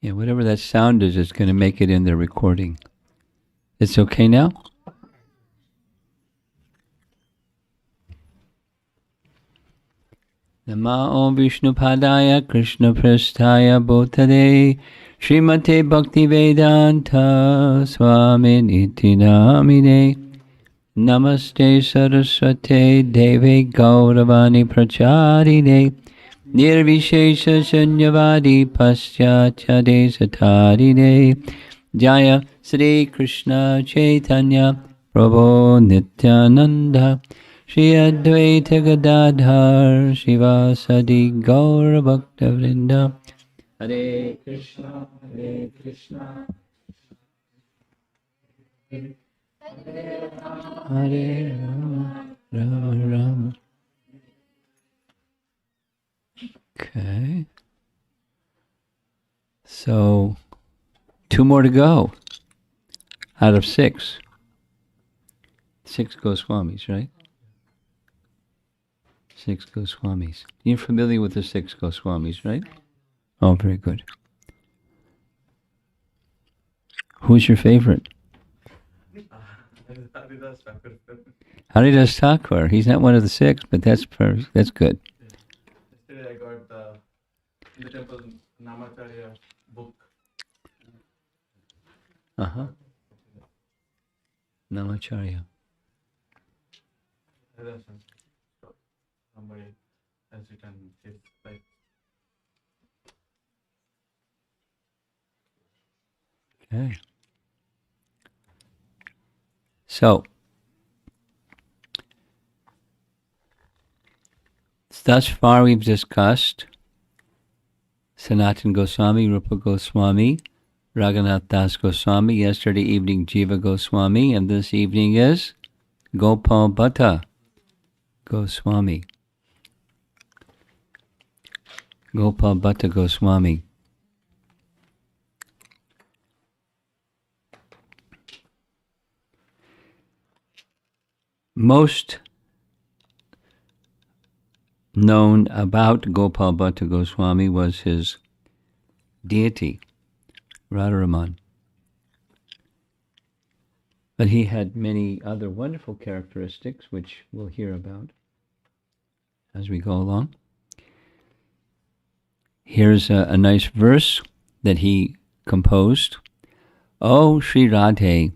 Yeah, whatever that sound is, it's going to make it in the recording. It's okay now? Namo Vishnu Padaya Krishna Prasthaya Bhutale Srimate Bhaktivedanta Swami Niti Namine Namaste Saraswate Deve Gauravani Pracharine Nirvishesha Shanyavadi Paschatya Desatarine Jaya Sri Krishna Chaitanya Prabhu Nityananda Shri Advaita Gadadhar Shivasadi Gaura Bhakta Vrinda Hare Krishna Hare Krishna Hare Rama Rama Rama. Okay. So 2 more to go out of 6. 6 Goswamis, right? 6 Goswamis. You're familiar with the 6 Goswamis, right? Oh, very good. Who's your favorite? Haridas Thakur. He's not one of the 6, but that's good. Yesterday I got in the temple Namacharya book. Namacharya. Somebody has written his life. Okay. So, thus far we've discussed Sanatana Goswami, Rupa Goswami, Raghunath Das Goswami, yesterday evening Jiva Goswami, and this evening is Gopala Bhatta Goswami. Gopala Bhatta Goswami. Most known about Gopala Bhatta Goswami was his deity, Radharaman. But he had many other wonderful characteristics, which we'll hear about as we go along. Here's a nice verse that he composed. O Sri Radhe,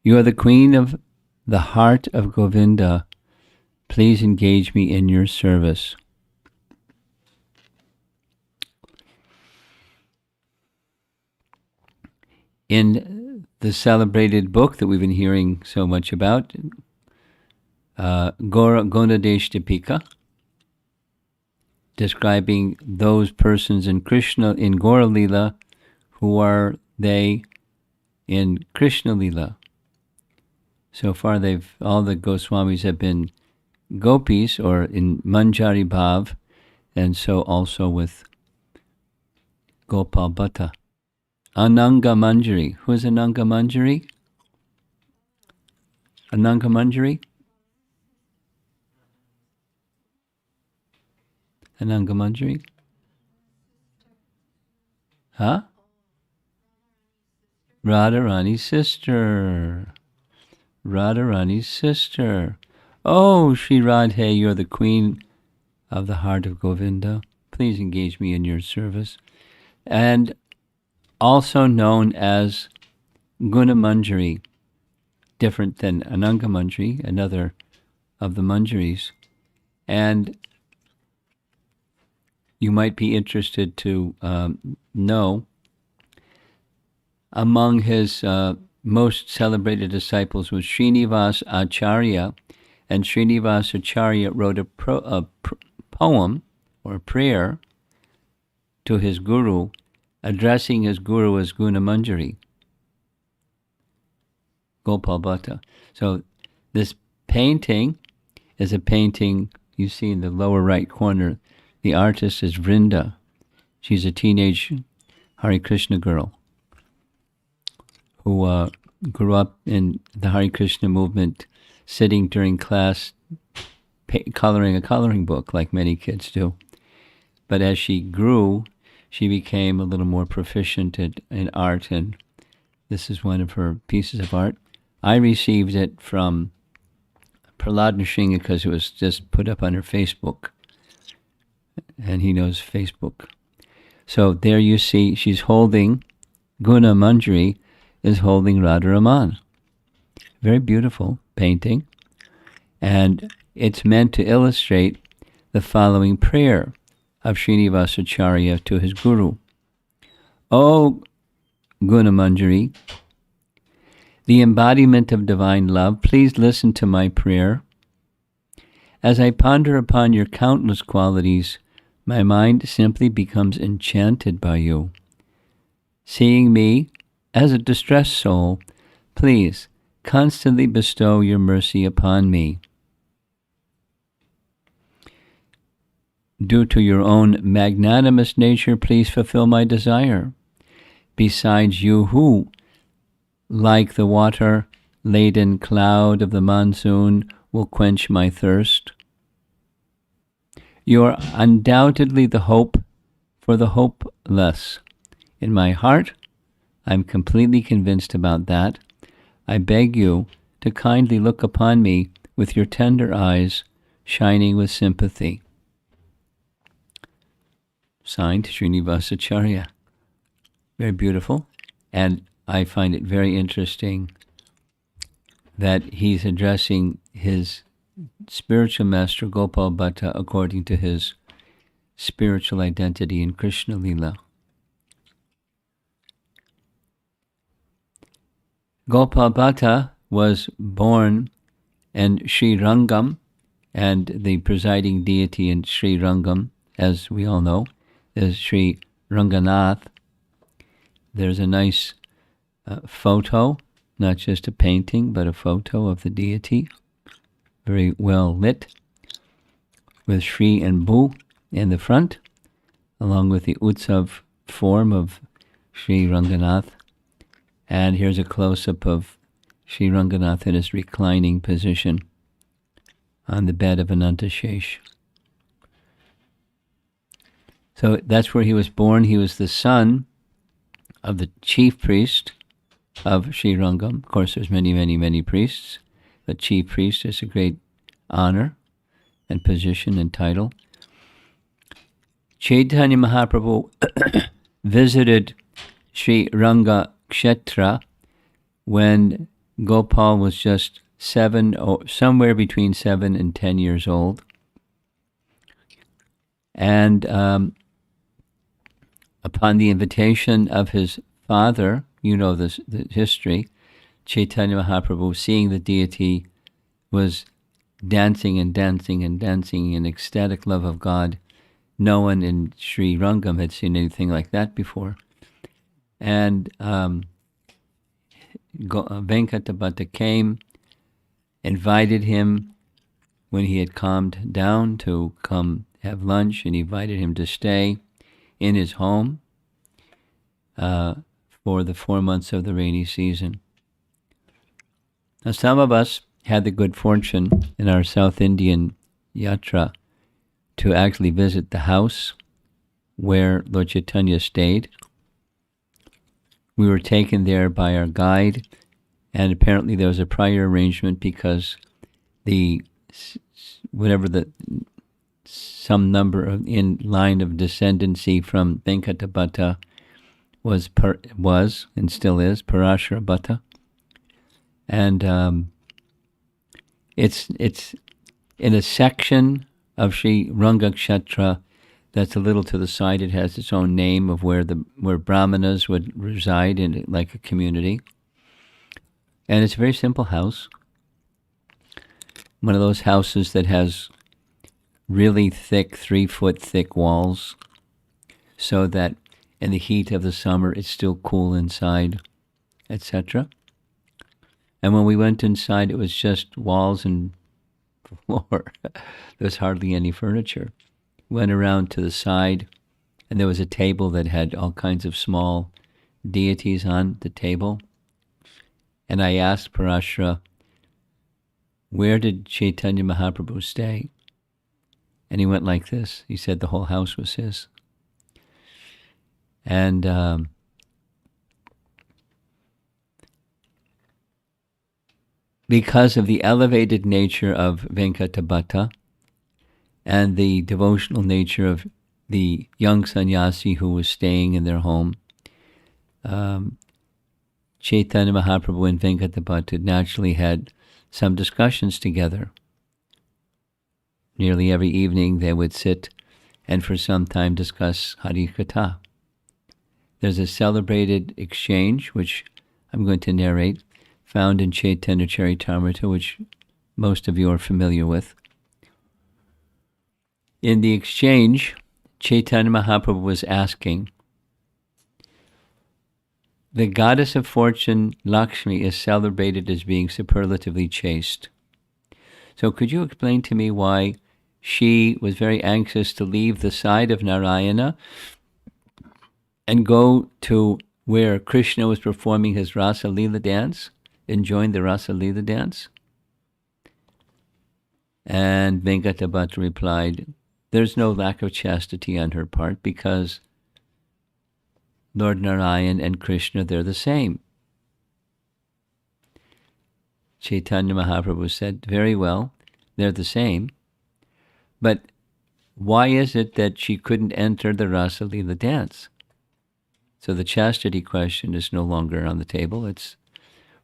you are the queen of the heart of Govinda. Please engage me in your service. In the celebrated book that we've been hearing so much about, Gonadesh Dipika, describing those persons in Krishna in Gaura Lila who are they in Krishna Lila. So far, all the Goswamis have been gopis or in Manjari Bhav, and so also with Gopal Bhatta. Ananga Manjari. Who is Ananga Manjari? Ananga Manjari? Ananga Manjari? Huh? Radharani's sister. Radharani's sister. Oh, Sri Radhe, you're the queen of the heart of Govinda. Please engage me in your service. And also known as Guna Manjari, different than Ananga Manjari, another of the Manjaris. And you might be interested to know, among his most celebrated disciples was Srinivas Acharya, and Srinivas Acharya wrote a poem or a prayer to his guru, addressing his guru as Guna Manjari, Gopal Bhatta. So this painting is a painting you see in the lower right corner. The artist is Vrinda. She's a teenage Hare Krishna girl who grew up in the Hare Krishna movement, sitting during class, coloring a coloring book like many kids do. But as she grew, she became a little more proficient in art, and this is one of her pieces of art. I received it from Prahlad Nrsinga because it was just put up on her Facebook, and he knows Facebook. So there you see she's holding, Guna Manjari is holding Radharaman. Very beautiful painting. And it's meant to illustrate the following prayer of Srinivasacharya to his guru. O Guna Manjari, the embodiment of divine love, please listen to my prayer. As I ponder upon your countless qualities, my mind simply becomes enchanted by you. Seeing me as a distressed soul, please constantly bestow your mercy upon me. Due to your own magnanimous nature, please fulfill my desire. Besides, you who, like the water-laden cloud of the monsoon, will quench my thirst. You are undoubtedly the hope for the hopeless. In my heart, I'm completely convinced about that. I beg you to kindly look upon me with your tender eyes shining with sympathy. Signed, Srinivasacharya. Very beautiful. And I find it very interesting that he's addressing his spiritual master Gopala Bhatta according to his spiritual identity in Krishna Lila. Gopala Bhatta was born in Srirangam, and the presiding deity in Srirangam, as we all know, is Sri Ranganath. There's a nice photo, not just a painting, but a photo of the deity, very well lit, with Shri and Bhu in the front, along with the Utsav form of Sri Ranganath. And here's a close-up of Sri Ranganath in his reclining position on the bed of Anantashesh. So that's where he was born. He was the son of the chief priest of Srirangam. Of course, there's many, many, many priests. The chief priest is a great honor and position and title. Chaitanya Mahaprabhu visited Sri Ranga Kshetra when Gopal was just 7, or somewhere between 7 and 10 years old. And upon the invitation of his father, you know the history, Chaitanya Mahaprabhu, seeing the deity, was dancing and dancing and dancing in ecstatic love of God. No one in Sri Rangam had seen anything like that before. And Venkata Bhatta came, invited him when he had calmed down to come have lunch, and invited him to stay in his home for the 4 months of the rainy season. Now, some of us had the good fortune in our South Indian yatra to actually visit the house where Lord Chaitanya stayed. We were taken there by our guide, and apparently there was a prior arrangement because some number in line of descendancy from Venkata Bhatta was and still is Parashara Bhatta. And it's in a section of Sri Ranga Kshetra that's a little to the side. It has its own name of where Brahmanas would reside in, like a community. And it's a very simple house. One of those houses that has really thick, 3-foot thick walls, so that in the heat of the summer it's still cool inside, etc. And when we went inside, it was just walls and floor. There was hardly any furniture. Went around to the side, and there was a table that had all kinds of small deities on the table. And I asked Parashara, where did Chaitanya Mahaprabhu stay? And he went like this. He said the whole house was his. And because of the elevated nature of Venkata Bhatta and the devotional nature of the young sannyasi who was staying in their home, Chaitanya Mahaprabhu and Venkata Bhatta naturally had some discussions together. Nearly every evening they would sit and for some time discuss Hari Katha. There's a celebrated exchange, which I'm going to narrate, found in Chaitanya Charitamrita, which most of you are familiar with. In the exchange, Chaitanya Mahaprabhu was asking, the goddess of fortune, Lakshmi, is celebrated as being superlatively chaste. So could you explain to me why she was very anxious to leave the side of Narayana and go to where Krishna was performing his Rasa Leela dance and join the Rasa Leela dance? And Venkata Bhatta replied, there's no lack of chastity on her part because Lord Narayan and Krishna, they're the same. Chaitanya Mahaprabhu said, very well, they're the same. But why is it that she couldn't enter the Rasa Leela dance? So the chastity question is no longer on the table. It's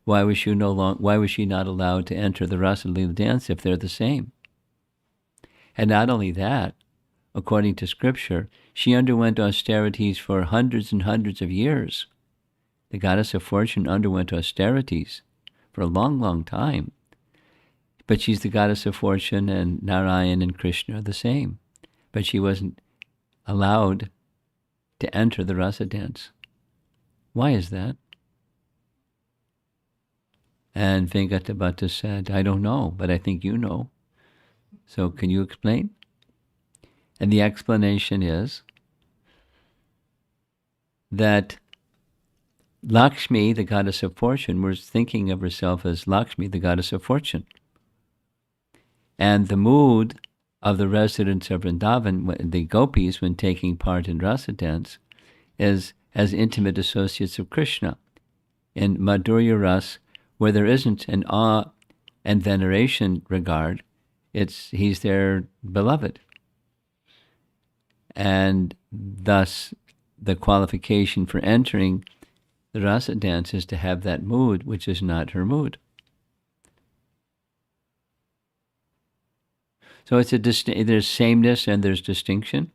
why was she not allowed to enter the Rasa Leela dance if they're the same? And not only that, according to scripture, she underwent austerities for hundreds and hundreds of years. The goddess of fortune underwent austerities for a long, long time. But she's the goddess of fortune, and Narayan and Krishna are the same. But she wasn't allowed to enter the rasa dance. Why is that? And Venkata Bhatta said, I don't know, but I think you know. So can you explain? And the explanation is that Lakshmi, the goddess of fortune, was thinking of herself as Lakshmi, the goddess of fortune. And the mood of the residents of Vrindavan, the gopis, when taking part in rasa dance, is as intimate associates of Krishna. In Madhurya Ras, where there isn't an awe and veneration regard, he's their beloved. And thus, the qualification for entering the rasa dance is to have that mood, which is not her mood. So there's sameness and there's distinction.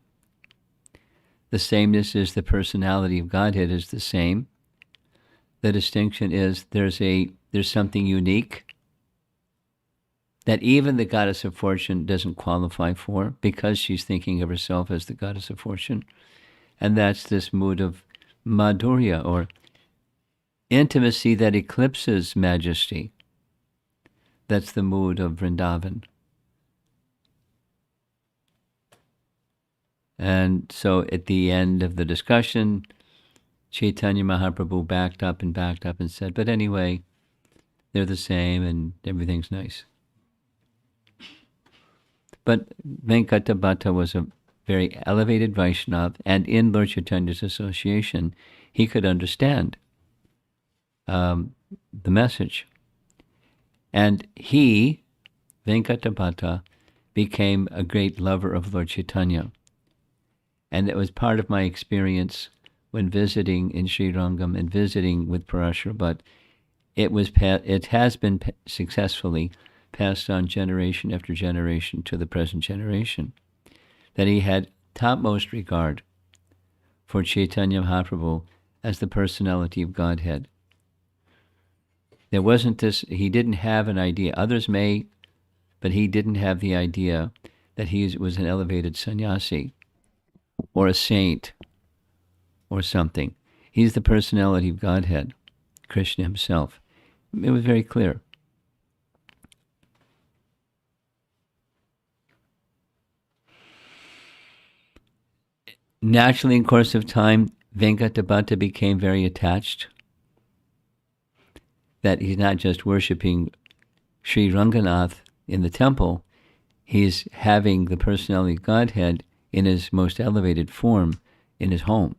The sameness is the personality of Godhead is the same. The distinction is there's something unique that even the goddess of fortune doesn't qualify for because she's thinking of herself as the goddess of fortune. And that's this mood of madhurya, or intimacy that eclipses majesty. That's the mood of Vrindavan. And so at the end of the discussion, Chaitanya Mahaprabhu backed up and said, but anyway, they're the same and everything's nice. But Venkata Bhatta was a very elevated Vaishnava, and in Lord Chaitanya's association, he could understand the message. And he, Venkata Bhatta, became a great lover of Lord Chaitanya. And it was part of my experience when visiting in Srirangam and visiting with Parashara, but it has been successfully passed on generation after generation to the present generation, that he had topmost regard for Chaitanya Mahaprabhu as the personality of Godhead. There wasn't he didn't have an idea, others may, but he didn't have the idea that he was an elevated sannyasi or a saint or something. He's the personality of Godhead, Krishna himself. It was very clear. Naturally, in course of time, Venkata Bhatta became very attached, that he's not just worshipping Sri Ranganath in the temple, he's having the personality of Godhead in his most elevated form in his home.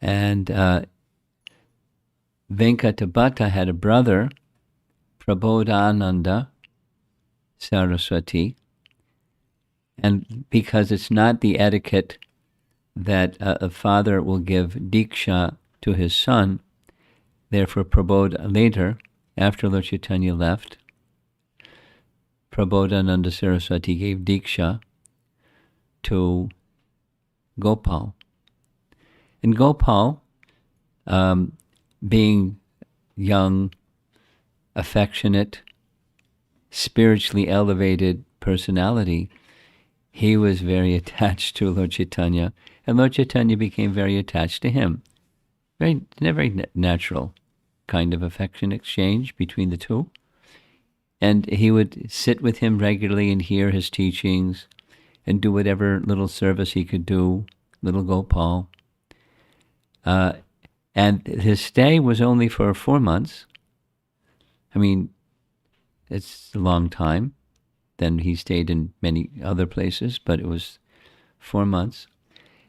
And Venkata Bhatta had a brother, Prabodhananda Saraswati, and because it's not the etiquette that a father will give Diksha to his son, therefore Prabodha later, after Lord Chaitanya left, Prabodhananda Saraswati gave Diksha to Gopal. And Gopal, being young, affectionate, spiritually elevated personality, he was very attached to Lord Chaitanya, and Lord Chaitanya became very attached to him. Very natural kind of affection exchange between the two. And he would sit with him regularly and hear his teachings and do whatever little service he could do, little Gopal. And his stay was only for 4 months. I mean, it's a long time. Then he stayed in many other places, but it was 4 months.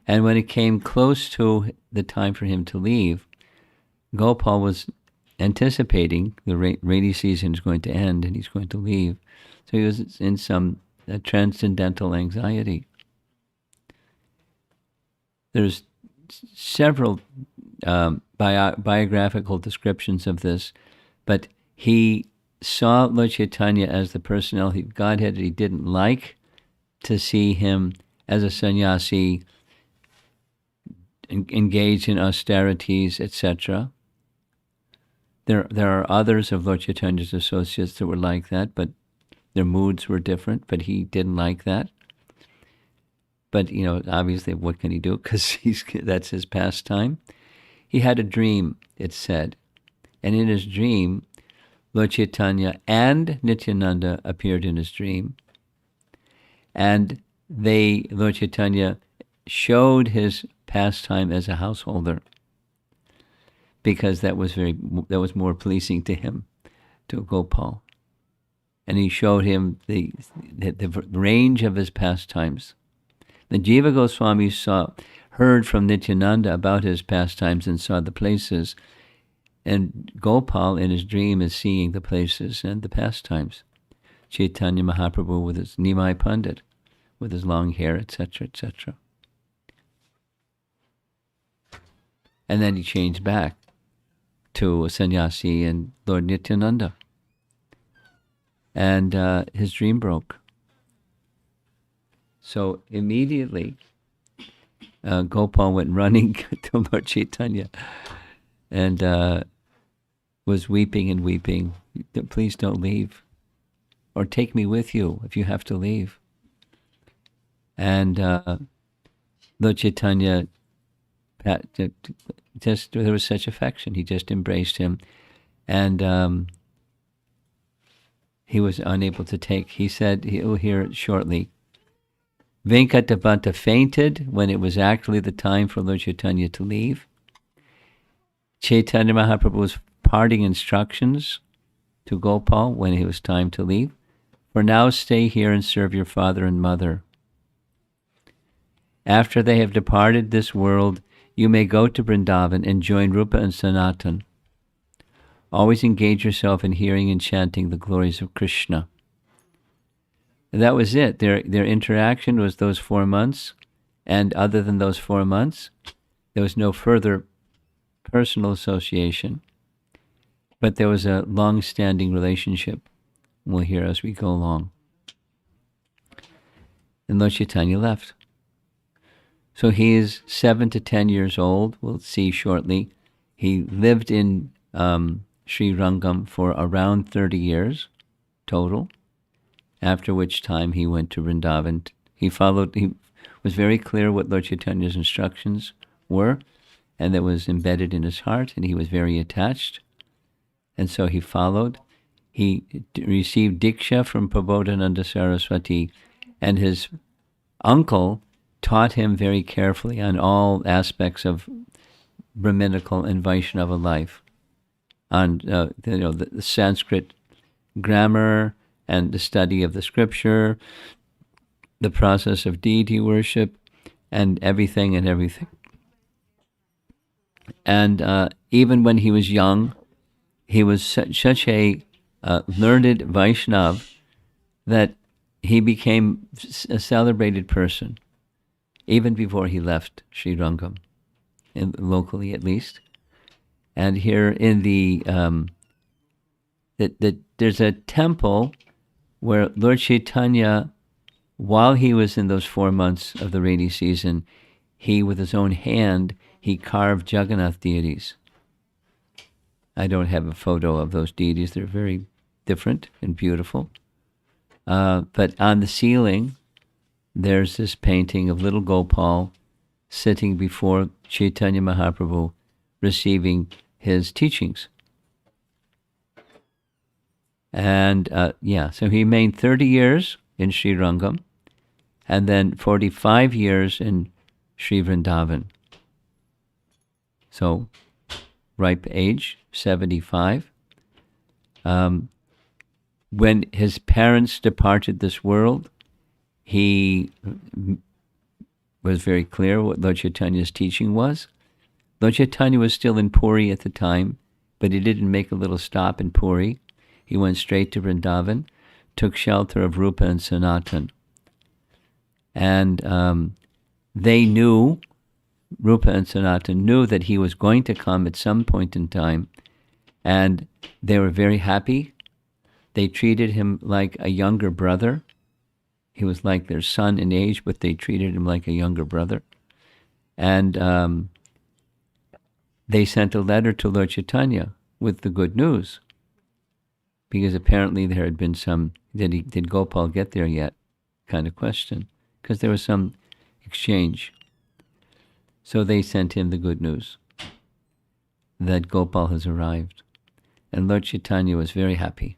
And when it came close to the time for him to leave, Gopal was anticipating the rainy season is going to end and he's going to leave. So he was in some transcendental anxiety. There's several biographical descriptions of this, but he saw Lord Chaitanya as the personality of Godhead. He didn't like to see him as a sannyasi engaged in austerities, etc. There are others of Lord Chaitanya's associates that were like that, but their moods were different, but he didn't like that. But, obviously, what can he do? Because that's his pastime. He had a dream, it said. And in his dream, Lord Chaitanya and Nityananda appeared in his dream. And Lord Chaitanya showed his pastime as a householder, because that was more pleasing to him, to Gopal. And he showed him the range of his pastimes. The Jiva Goswami heard from Nityananda about his pastimes and saw the places, and Gopal in his dream is seeing the places and the pastimes. Chaitanya Mahaprabhu with his Nimai Pandit, with his long hair, etc., etc. And then he changed back to a sannyasi and Lord Nityananda. And his dream broke. So immediately, Gopal went running to Lord Chaitanya and was weeping and weeping. Please don't leave. Or take me with you if you have to leave. And Lord Chaitanya, there was such affection. He just embraced him. And he was unable to take. He said, he'll hear it shortly, Venkata Bhatta fainted when it was actually the time for Lord Chaitanya to leave. Chaitanya Mahaprabhu was parting instructions to Gopal when it was time to leave. For now, stay here and serve your father and mother. After they have departed this world, you may go to Vrindavan and join Rupa and Sanatan. Always engage yourself in hearing and chanting the glories of Krishna. And that was it. Their interaction was those 4 months, and other than those 4 months, there was no further personal association. But there was a long-standing relationship. We'll hear as we go along. And Lord Chaitanya left. So he is 7 to 10 years old. We'll see shortly. He lived in Srirangam for around 30 years total, after which time he went to Vrindavan. He was very clear what Lord Chaitanya's instructions were, and that was embedded in his heart, and he was very attached. And so he followed. He received Diksha from Prabodhananda Saraswati, and his uncle taught him very carefully on all aspects of Brahminical and Vaishnava life, on the Sanskrit grammar and the study of the scripture, the process of deity worship, and everything. And even when he was young, he was such a learned Vaishnav that he became a celebrated person even before he left Srirangam, locally at least. And here in there's a temple where Lord Chaitanya, while he was in those 4 months of the rainy season, he, with his own hand, he carved Jagannath deities. I don't have a photo of those deities. They're very different and beautiful. But on the ceiling, there's this painting of little Gopal sitting before Chaitanya Mahaprabhu receiving his teachings. And so he remained 30 years in Srirangam and then 45 years in Sri Vrindavan. So, ripe age, 75. When his parents departed this world, he was very clear what Lord Chaitanya's teaching was. Lord Chaitanya was still in Puri at the time, but he didn't make a little stop in Puri. He went straight to Vrindavan, took shelter of Rupa and Sanatan. And they knew, Rupa and Sanatan knew that he was going to come at some point in time, and they were very happy. They treated him like a younger brother. He was like their son in age, but they treated him like a younger brother. And they sent a letter to Lord Chaitanya with the good news, because apparently there had been some, did Gopal get there yet, kind of question, because there was some exchange. So they sent him the good news that Gopal has arrived. And Lord Chaitanya was very happy.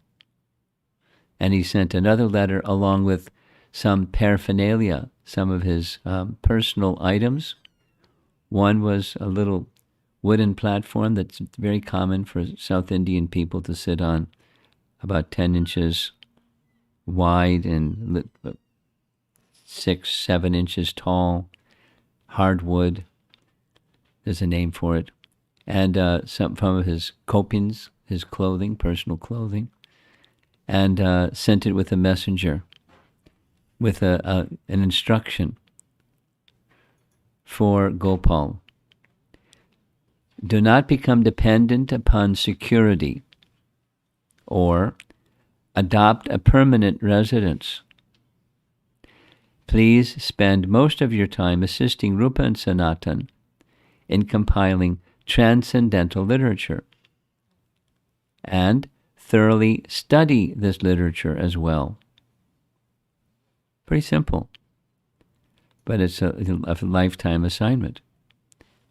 And he sent another letter along with some paraphernalia, some of his personal items. One was a little wooden platform that's very common for South Indian people to sit on, about 10 inches wide and 6-7 inches tall, hardwood. There's a name for it. And some of his kopins, his clothing, personal clothing, and sent it with a messenger with an instruction for Gopal. Do not become dependent upon security or adopt a permanent residence. Please spend most of your time assisting Rupa and Sanatan in compiling transcendental literature, and thoroughly study this literature as well. Pretty simple, but it's a lifetime assignment.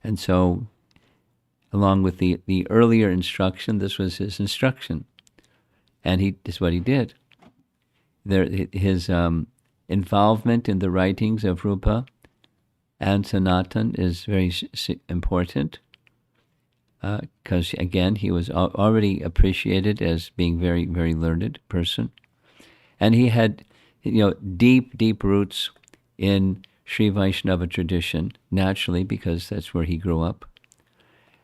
And so, along with the earlier instruction, this was his instruction, and this is what he did. His involvement in the writings of Rupa and Sanatan is very important, because again, he was already appreciated as being very, very learned person, and he had, deep roots in Sri Vaishnava tradition, naturally, because that's where he grew up.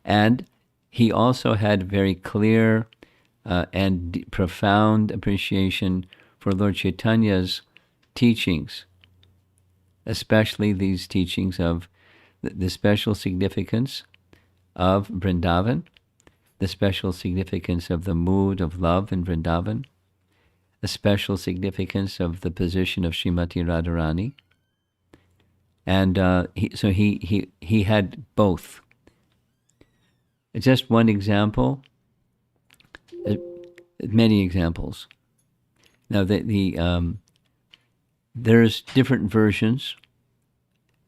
And he also had very clear and profound appreciation for Lord Chaitanya's teachings, especially these teachings of the special significance of Vrindavan, the special significance of the mood of love in Vrindavan, the special significance of the position of Srimati Radharani. And he had both. Just one example, many examples. Now, there's different versions.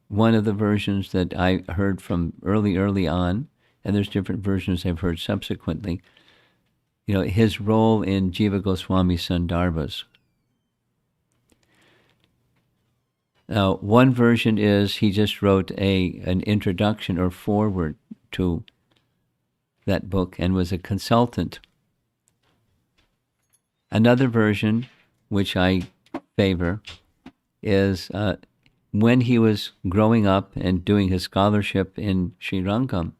One of the versions that I heard from early on, and there's different versions I've heard subsequently, his role in Jiva Goswami Sandarbhas. Now, one version is he just wrote an introduction or foreword to that book and was a consultant. Another version, which I favor, is when he was growing up and doing his scholarship in Srirangam,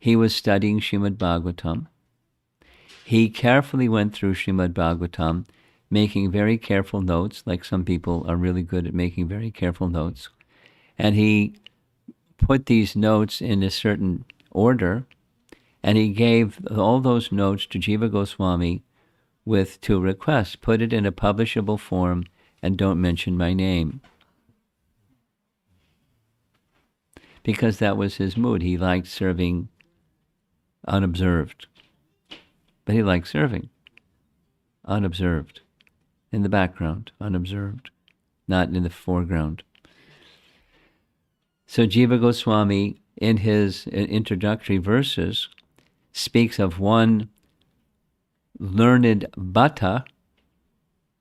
he was studying Srimad Bhagavatam. He carefully went through Srimad Bhagavatam, making very careful notes, like some people are really good at making very careful notes. And he put these notes in a certain order, and he gave all those notes to Jiva Goswami with two requests: put it in a publishable form and don't mention my name. Because that was his mood. He liked serving unobserved. But he liked serving unobserved, in the background, unobserved, not in the foreground. So Jiva Goswami, in his introductory verses, speaks of one learned Bhatta.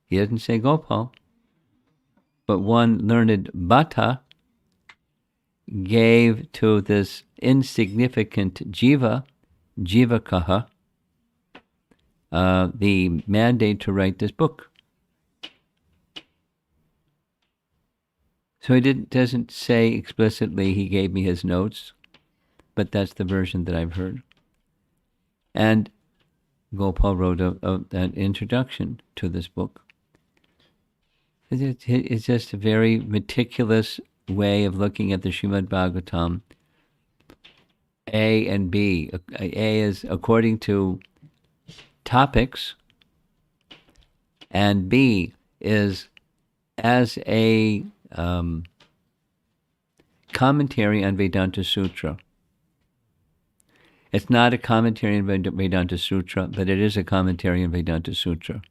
He doesn't say Gopal, but one learned Bhatta gave to this insignificant Jiva, Jivakaha, the mandate to write this book. So he doesn't say explicitly he gave me his notes, but that's the version that I've heard. And Gopal wrote an introduction to this book. It's just a very meticulous way of looking at the Srimad Bhagavatam. A and B. A is according to topics, and B is as a commentary on Vedanta Sutra. It's not a commentary on Vedanta Sutra, but it is a commentary on Vedanta Sutra.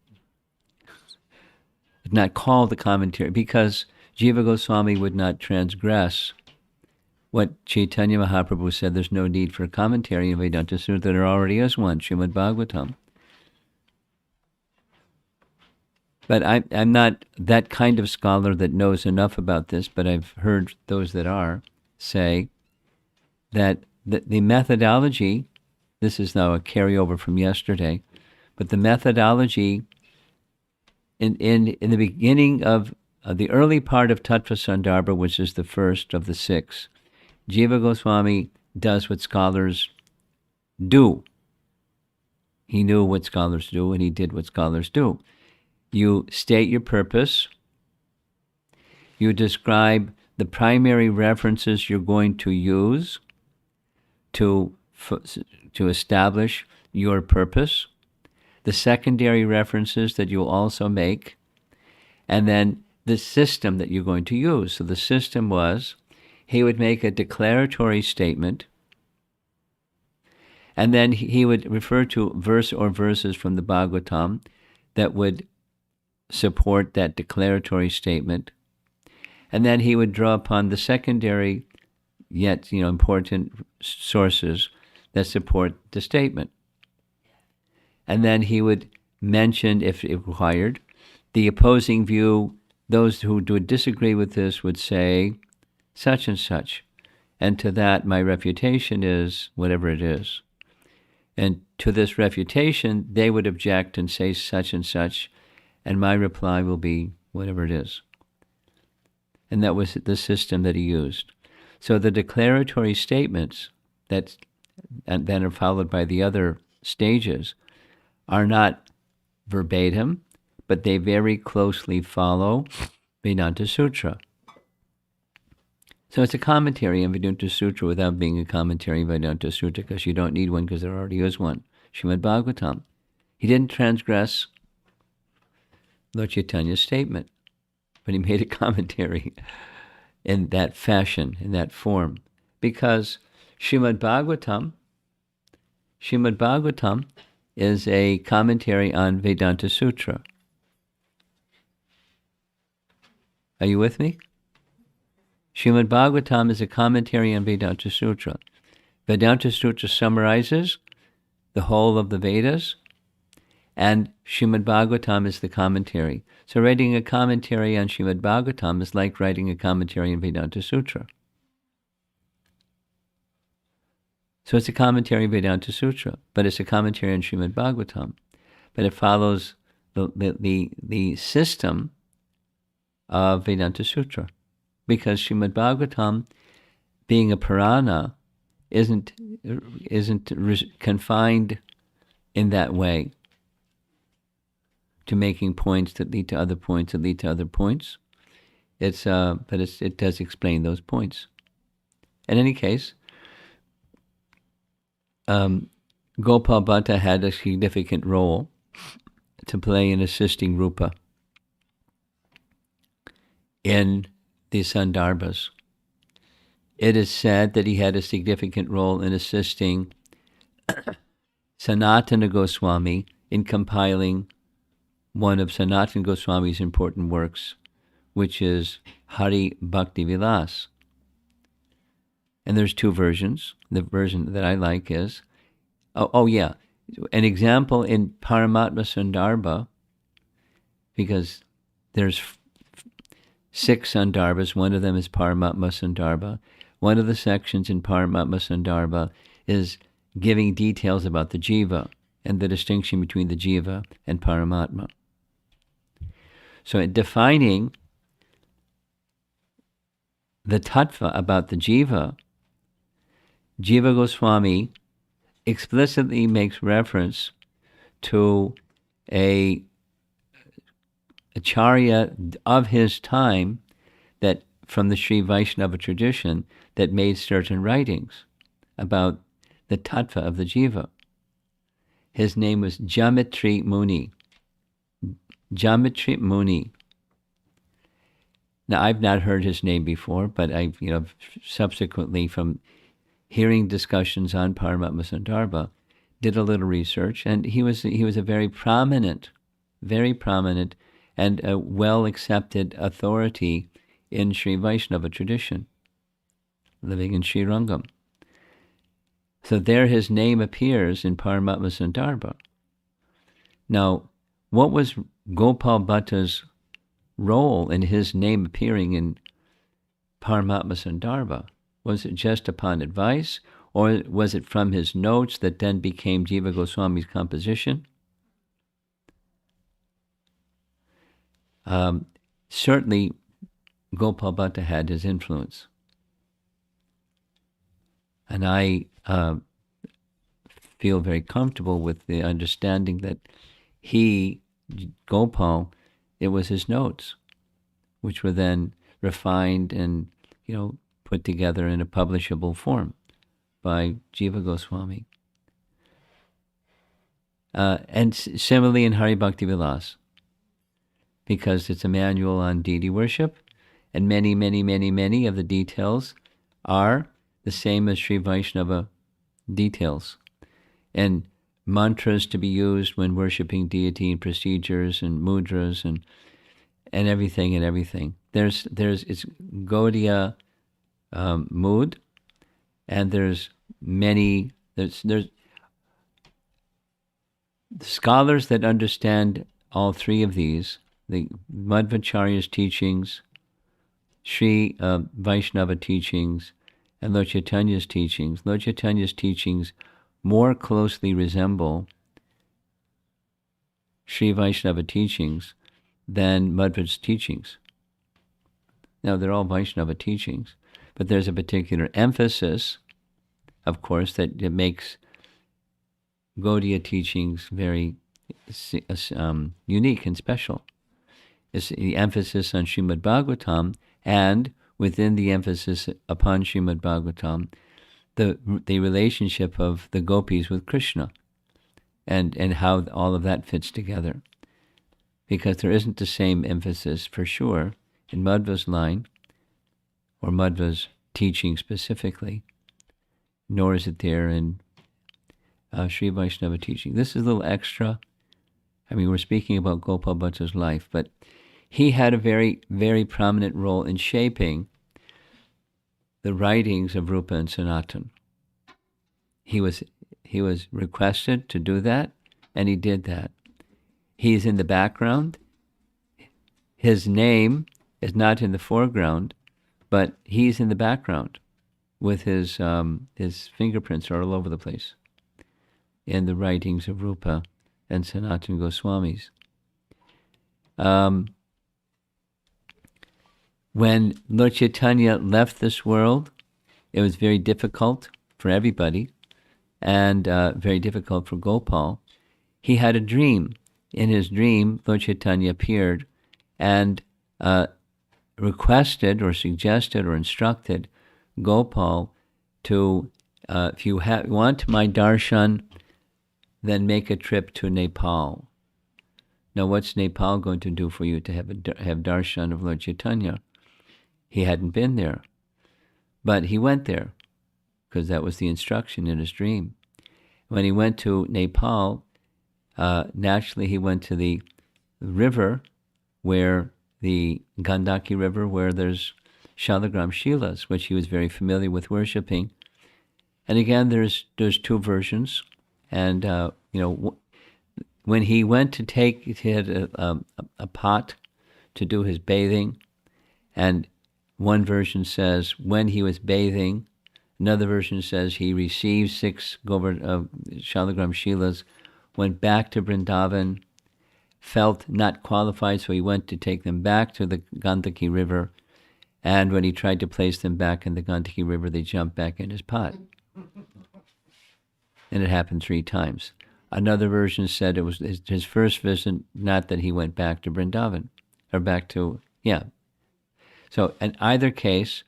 It's not called a commentary because Jiva Goswami would not transgress what Chaitanya Mahaprabhu said. There's no need for a commentary on Vedanta Sutra. There already is one, Srimad Bhagavatam. But I'm not that kind of scholar that knows enough about this, but I've heard those that are say that the methodology, this is now a carryover from yesterday, but the methodology in the beginning of the early part of Tattva Sandarbha, which is the first of the six, Jiva Goswami does what scholars do. He knew what scholars do, and he did what scholars do. You state your purpose. You describe the primary references you're going to use to establish your purpose, the secondary references that you'll also make, and then the system that you're going to use. So the system was, he would make a declaratory statement, and then he would refer to verse or verses from the Bhagavatam that would support that declaratory statement, and then he would draw upon the secondary yet important sources that support the statement. And then he would mention, if required, the opposing view. Those who would disagree with this would say such and such, and to that my refutation is whatever it is. And to this refutation they would object and say such and such, and my reply will be whatever it is. And that was the system that he used. So the declaratory statements that and then are followed by the other stages are not verbatim, but they very closely follow Vedanta Sutra. So it's a commentary on Vedanta Sutra without being a commentary on Vedanta Sutra, because you don't need one because there already is one. Srimad Bhagavatam. He didn't transgress Lord Chaitanya's statement, but he made a commentary in that fashion, in that form, because Srimad Bhagavatam is a commentary on Vedanta Sutra. Are you with me? Srimad Bhagavatam is a commentary on Vedanta Sutra. Vedanta Sutra summarizes the whole of the Vedas, and Srimad Bhagavatam is the commentary. So writing a commentary on Srimad Bhagavatam is like writing a commentary on Vedanta Sutra. So it's a commentary on Vedanta Sutra, but it's a commentary on Srimad Bhagavatam. But it follows the system of Vedanta Sutra, because Srimad Bhagavatam, being a Purana, isn't confined in that way to making points that lead to other points that lead to other points. It does explain those points. In any case, Gopal Bhatta had a significant role to play in assisting Rupa in the Sandarbhas. It is said that he had a significant role in assisting Sanatana Goswami in compiling one of Sanatana Goswami's important works, which is Hari Bhakti Vilas. And there's two versions. The version that I like is, an example in Paramatma Sandarbha, because there's 6 Sandarbhas, one of them is Paramatma Sandarbha. One of the sections in Paramatma Sandarbha is giving details about the jiva and the distinction between the jiva and Paramatma. So in defining the tattva about the jiva, Jiva Goswami explicitly makes reference to a acharya of his time that from the Sri Vaishnava tradition that made certain writings about the tattva of the jiva. His name was Jamitri Muni. Jamitri Muni. Now, I've not heard his name before, but I've, subsequently from hearing discussions on Paramatma Sandarbha, did a little research, and he was a very prominent and a well-accepted authority in Sri Vaishnava tradition, living in Srirangam. So there his name appears in Paramatma Sandarbha. Now, what was Gopal Bhatta's role in his name appearing in Paramatma Sandarbha? Was it just upon advice, or was it from his notes that then became Jiva Goswami's composition? Certainly, Gopal Bhatta had his influence. And I feel very comfortable with the understanding that Gopal, it was his notes, which were then refined and, put together in a publishable form by Jiva Goswami. And similarly in Hari Bhakti Vilas, because it's a manual on deity worship, and many, many, many, many of the details are the same as Sri Vaishnava details. And mantras to be used when worshipping deity, and procedures and mudras and everything. There's it's Gaudiya mood, and there's scholars that understand all three of these, the Madhvacharya's teachings, Sri Vaishnava teachings, and Lord Chaitanya's teachings. Lord Chaitanya's teachings more closely resemble Sri Vaishnava teachings than Madhva's teachings. Now, they're all Vaishnava teachings, but there's a particular emphasis, of course, that it makes Gaudiya teachings very unique and special. It's the emphasis on Srimad Bhagavatam, and within the emphasis upon Srimad Bhagavatam, the relationship of the gopis with Krishna, and how all of that fits together. Because there isn't the same emphasis, for sure, in Madhva's line, or Madhva's teaching specifically, nor is it there in Sri Vaishnava teaching. This is a little extra. I mean, we're speaking about Gopal Bhatta's life, but he had a very, very prominent role in shaping the writings of Rupa and Sanatan. He was requested to do that, and he did that. He's in the background. His name is not in the foreground, but he's in the background with his fingerprints are all over the place in the writings of Rupa and Sanatana Goswamis. When Lord Chaitanya left this world, it was very difficult for everybody, and very difficult for Gopal. He had a dream. In his dream, Lord Chaitanya appeared and requested or suggested or instructed Gopal to, if you want my darshan, then make a trip to Nepal. Now, what's Nepal going to do for you to have darshan of Lord Chaitanya? He hadn't been there, but he went there because that was the instruction in his dream. When he went to Nepal, naturally he went to the river where the Gandaki River, where there's Shalagram Shilas, which he was very familiar with worshipping. And again, there's two versions. And, when he went to take, he had a pot to do his bathing. And one version says when he was bathing, another version says he received 6 Shalagram Shilas, went back to Vrindavan, felt not qualified, so he went to take them back to the Gandaki River, and when he tried to place them back in the Gandaki River, they jumped back in his pot. And it happened 3 times. Another version said it was his first visit, not that he went back to Vrindavan, or back to, So in either case,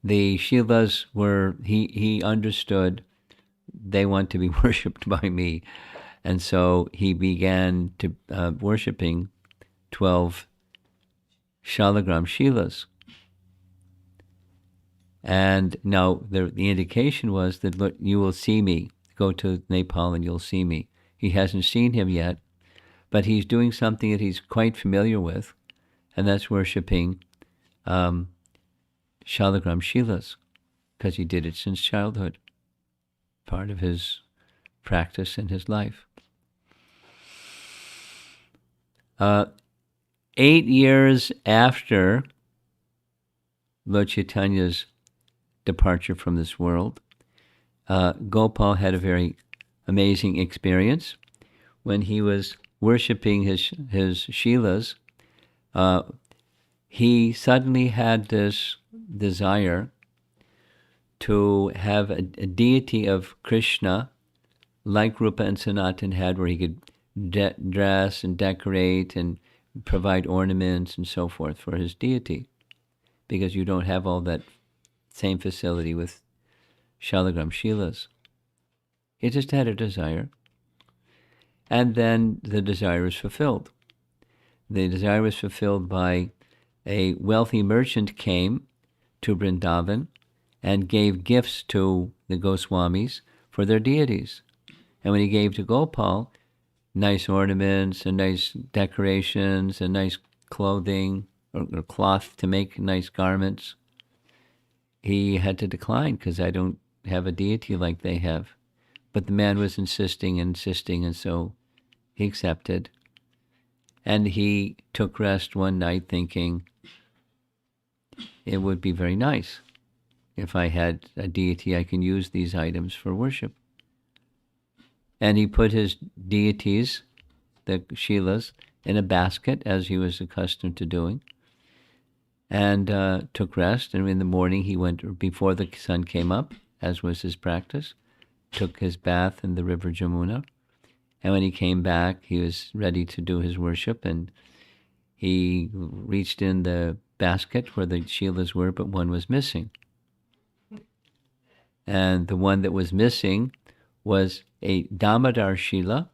the Shilas were, he understood they want to be worshipped by me. And so he began to worshipping 12 Shalagram Shilas. And now the indication was that, look, you will see me. Go to Nepal and you'll see me. He hasn't seen him yet, but he's doing something that he's quite familiar with, and that's worshipping Shalagram Shilas, because he did it since childhood, part of his practice in his life. 8 years after Lord Chaitanya's departure from this world, Gopal had a very amazing experience. When he was worshipping his Shilas, he suddenly had this desire to have a deity of Krishna, like Rupa and Sanatan had, where he could dress and decorate and provide ornaments and so forth for his deity, because you don't have all that same facility with Shalagram Shilas. He just had a desire. And then the desire was fulfilled. The desire was fulfilled by a wealthy merchant came to Vrindavan and gave gifts to the Goswamis for their deities. And when he gave to Gopal nice ornaments and nice decorations and nice clothing or cloth to make nice garments, he had to decline because I don't have a deity like they have. But the man was insisting, and so he accepted. And he took rest one night thinking, it would be very nice if I had a deity I can use these items for worship. And he put his deities, the Shilas, in a basket, as he was accustomed to doing, and took rest. And in the morning he went, before the sun came up, as was his practice, took his bath in the river Jamuna. And when he came back, he was ready to do his worship, and he reached in the basket where the Shilas were, but one was missing. And the one that was missing was a Damodar Shila,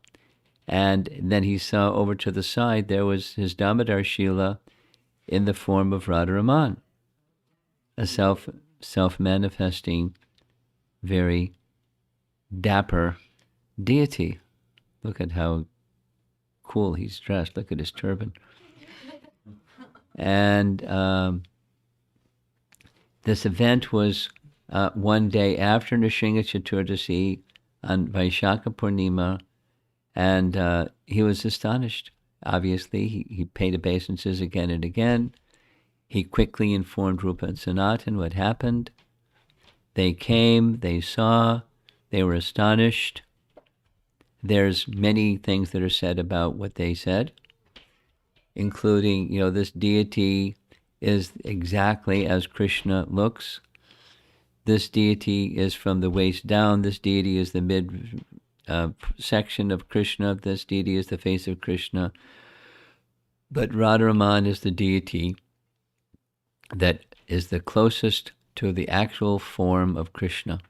and then he saw over to the side, there was his Damodar Shila in the form of Radharaman, a self-manifesting, very dapper deity. Look at how cool he's dressed. Look at his turban. And this event was one day after Nrsimha Chaturdasi on Vaishakha Purnima, and he was astonished. Obviously, he paid obeisances again and again. He quickly informed Rupa and Sanatan what happened. They came, they saw, they were astonished. There's many things that are said about what they said, including, this deity is exactly as Krishna looks. This deity is from the waist down. This deity is the mid section of Krishna. This deity is the face of Krishna. But Radharaman is the deity that is the closest to the actual form of Krishna.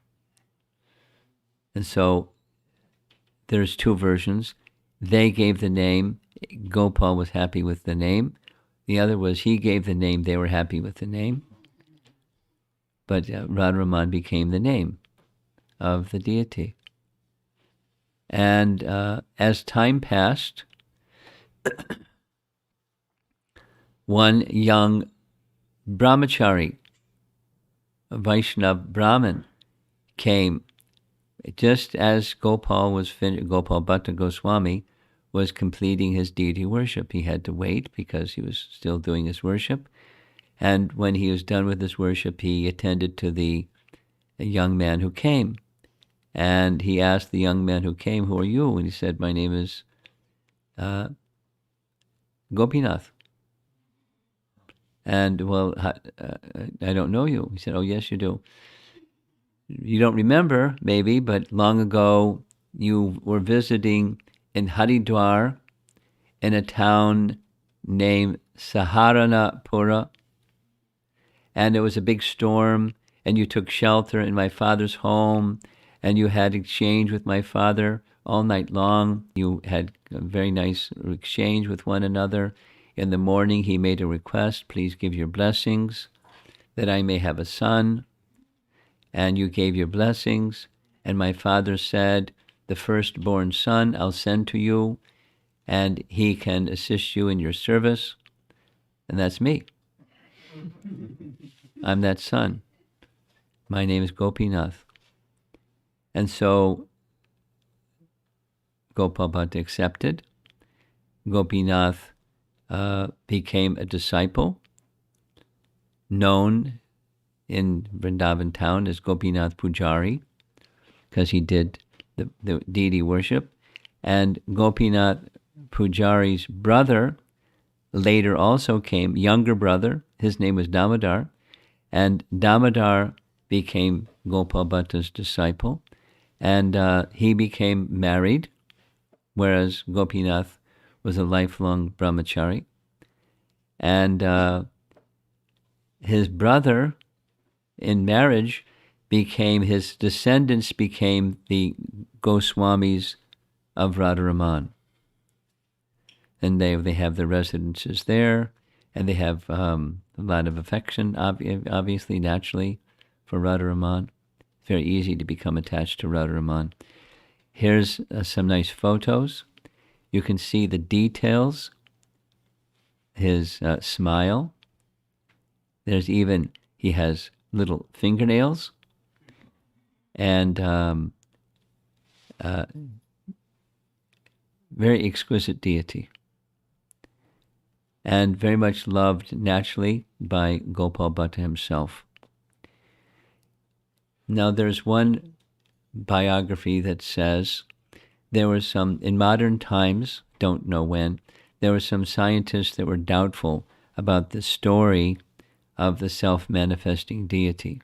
And so there's two versions. They gave the name. Gopal was happy with the name. The other was he gave the name. They were happy with the name. But Radharaman became the name of the deity. And as time passed, one young brahmachari, a Vaishnav Brahmin, came just as Gopal Bhatta Goswami was completing his deity worship. He had to wait because he was still doing his worship. And when he was done with his worship, he attended to the young man who came. And he asked the young man who came, "Who are you?" And he said, "My name is Gopinath." And, "Well, I don't know you." He said, "Oh, yes, you do. You don't remember, maybe, but long ago you were visiting in Haridwar in a town named Saharanapura, and there was a big storm, and you took shelter in my father's home, and you had exchange with my father all night long. You had a very nice exchange with one another. In the morning he made a request, 'Please give your blessings that I may have a son.' And you gave your blessings, and my father said, 'The firstborn son I'll send to you, and he can assist you in your service.' And that's me. I'm that son. My name is Gopinath." And so Gopal Bhatta accepted. Gopinath became a disciple, known in Vrindavan town as Gopinath Pujari, because he did the deity worship. And Gopinath Pujari's brother later also came, younger brother. His name was Damodar. And Damodar became Gopal Bhatta's disciple. And he became married, whereas Gopinath was a lifelong brahmachari. And his brother, in marriage, his descendants became the Goswamis of Radharaman. And they have their residences there, and they have a lot of affection, obviously, naturally, for Radharaman. It's very easy to become attached to Radharaman. Here's some nice photos. You can see the details, his smile. There's even, he has little fingernails, and very exquisite deity, and very much loved naturally by Gopal Bhatta himself. Now there's one biography that says there were some, in modern times, don't know when, there were some scientists that were doubtful about the story of the self-manifesting deity.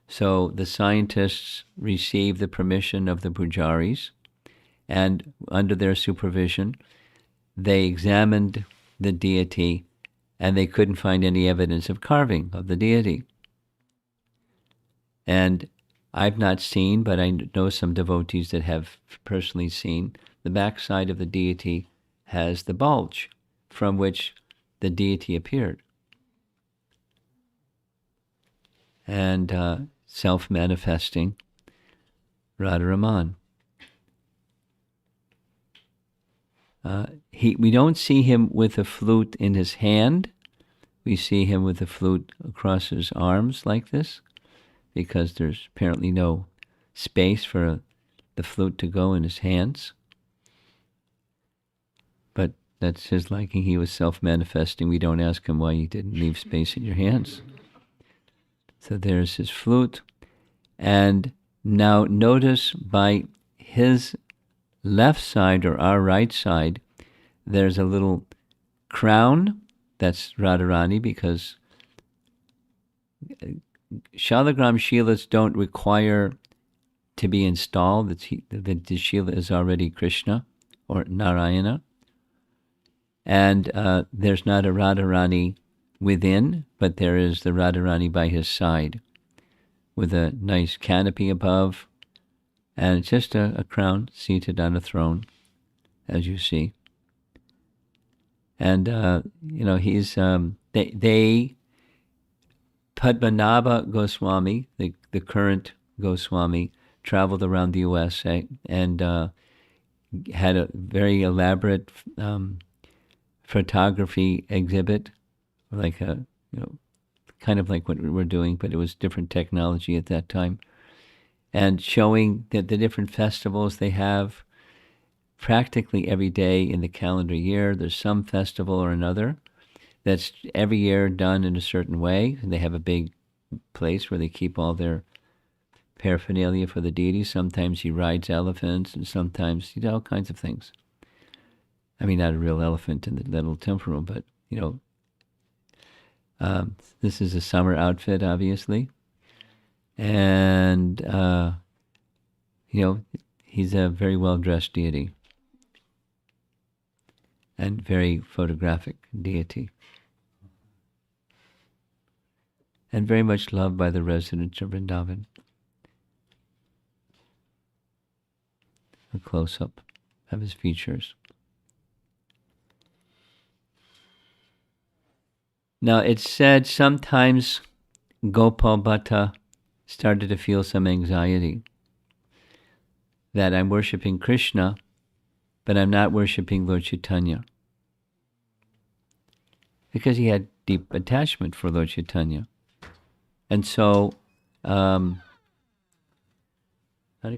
So the scientists received the permission of the pujaris, and under their supervision, they examined the deity, and they couldn't find any evidence of carving of the deity. And I've not seen, but I know some devotees that have personally seen, the backside of the deity has the bulge from which the deity appeared. And self-manifesting Radharaman. We don't see him with a flute in his hand. We see him with a flute across his arms like this, because there's apparently no space for the flute to go in his hands. But that's his liking. He was self-manifesting. We don't ask him why you didn't leave space in your hands. So there's his flute. And now notice by his left side, or our right side, there's a little crown. That's Radharani, because Shalagram Shilas don't require to be installed. The Shila is already Krishna or Narayana. And there's not a Radharani within, but there is the Radharani by his side with a nice canopy above, and it's just a crown seated on a throne, as you see. And, he's, Padmanabha Goswami, the current Goswami, traveled around the USA and had a very elaborate photography exhibit, like kind of like what we were doing, but it was different technology at that time, and showing the different festivals they have. Practically every day in the calendar year, there's some festival or another that's every year done in a certain way. And they have a big place where they keep all their paraphernalia for the deity. Sometimes he rides elephants, and sometimes he does all kinds of things. I mean, not a real elephant in the little temple room, but, this is a summer outfit, obviously. And, he's a very well-dressed deity and very photographic deity. And very much loved by the residents of Vrindavan. A close-up of his features. Now, it's said sometimes Gopal Bhatta started to feel some anxiety that I'm worshipping Krishna, but I'm not worshipping Lord Chaitanya. Because he had deep attachment for Lord Chaitanya. And so, Hare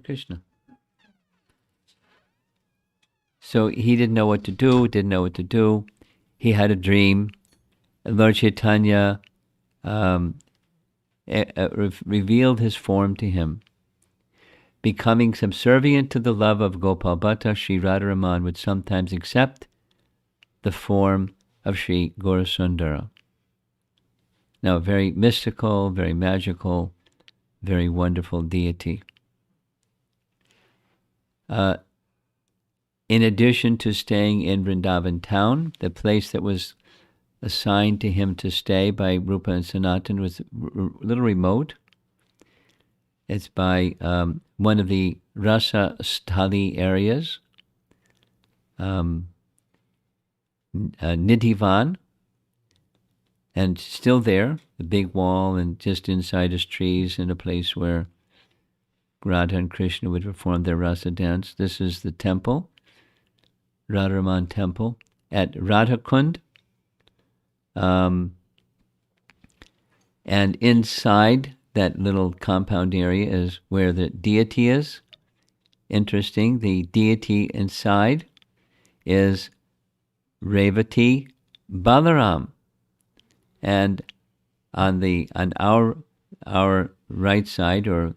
Krishna. So he didn't know what to do. He had a dream. Lord Chaitanya revealed his form to him. Becoming subservient to the love of Gopal Bhatta, Sri Radharaman would sometimes accept the form of Sri Gaurasundara. Now, very mystical, very magical, very wonderful deity. In addition to staying in Vrindavan town, the place that was assigned to him to stay by Rupa and Sanatan was a little remote. It's by one of the Rasa Sthali areas, Nidhivan, and still there, the big wall, and just inside is trees, and a place where Radha and Krishna would perform their rasa dance. This is the temple, Radharaman temple, at Radhakund. And inside that little compound area is where the deity is. Interesting, the deity inside is Revati Balaram. And on our right side, or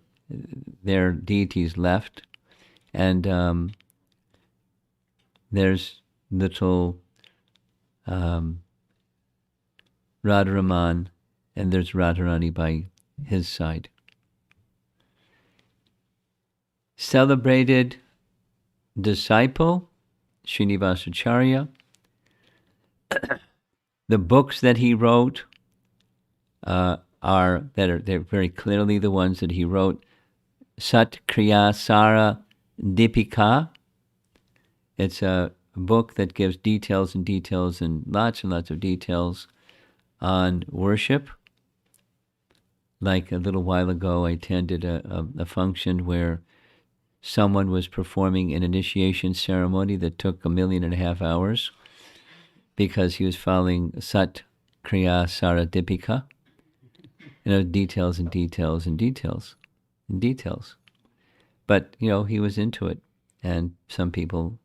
their deity's left, and there's little Radharaman, and there's Radharani by his side. Celebrated disciple, Srinivasacharya. The books that he wrote they're very clearly the ones that he wrote. Sat Kriya Sara Dipika. It's a book that gives details and lots of details on worship. Like a little while ago, I attended a function where someone was performing an initiation ceremony that took 1.5 million hours because he was following Sat Kriya Sara Dipika. Details. But, he was into it, and some people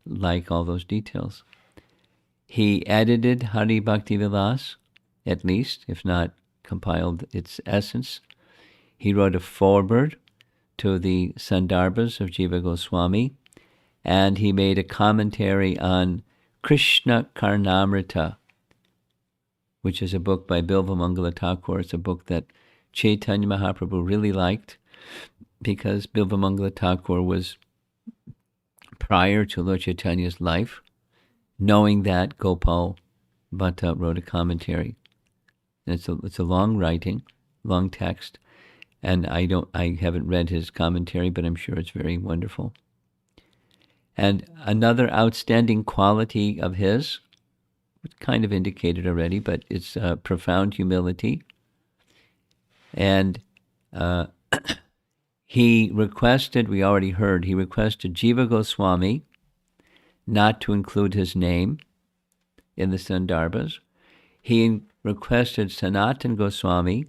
like all those details. He edited Hari Bhakti Vilas, at least, if not compiled its essence. He wrote a foreword to the Sandarbhas of Jiva Goswami, and he made a commentary on Krishna Karnamrita, which is a book by Bilva Mangala Thakur. It's a book that Chaitanya Mahaprabhu really liked, because Bilvamangala Thakur was prior to Lord Chaitanya's life, knowing that Gopal Bhatta wrote a commentary. And it's a long writing, long text, and I haven't read his commentary, but I'm sure it's very wonderful. And another outstanding quality of his, which kind of indicated already, but it's profound humility. And he requested, we already heard, he requested Jiva Goswami not to include his name in the Sandarbhas. He requested Sanatan Goswami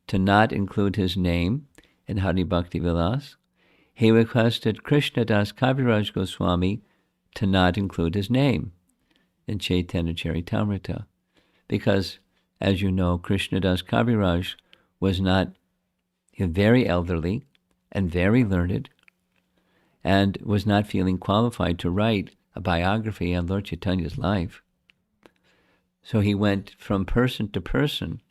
to not include his name in Hari Bhakti Vilas. He requested Krishnadas Kaviraj Goswami to not include his name in Chaitanya Charitamrita, because, as you know, Krishnadas Kaviraj was not very elderly and very learned, and was not feeling qualified to write a biography on Lord Chaitanya's life. So he went from person to person,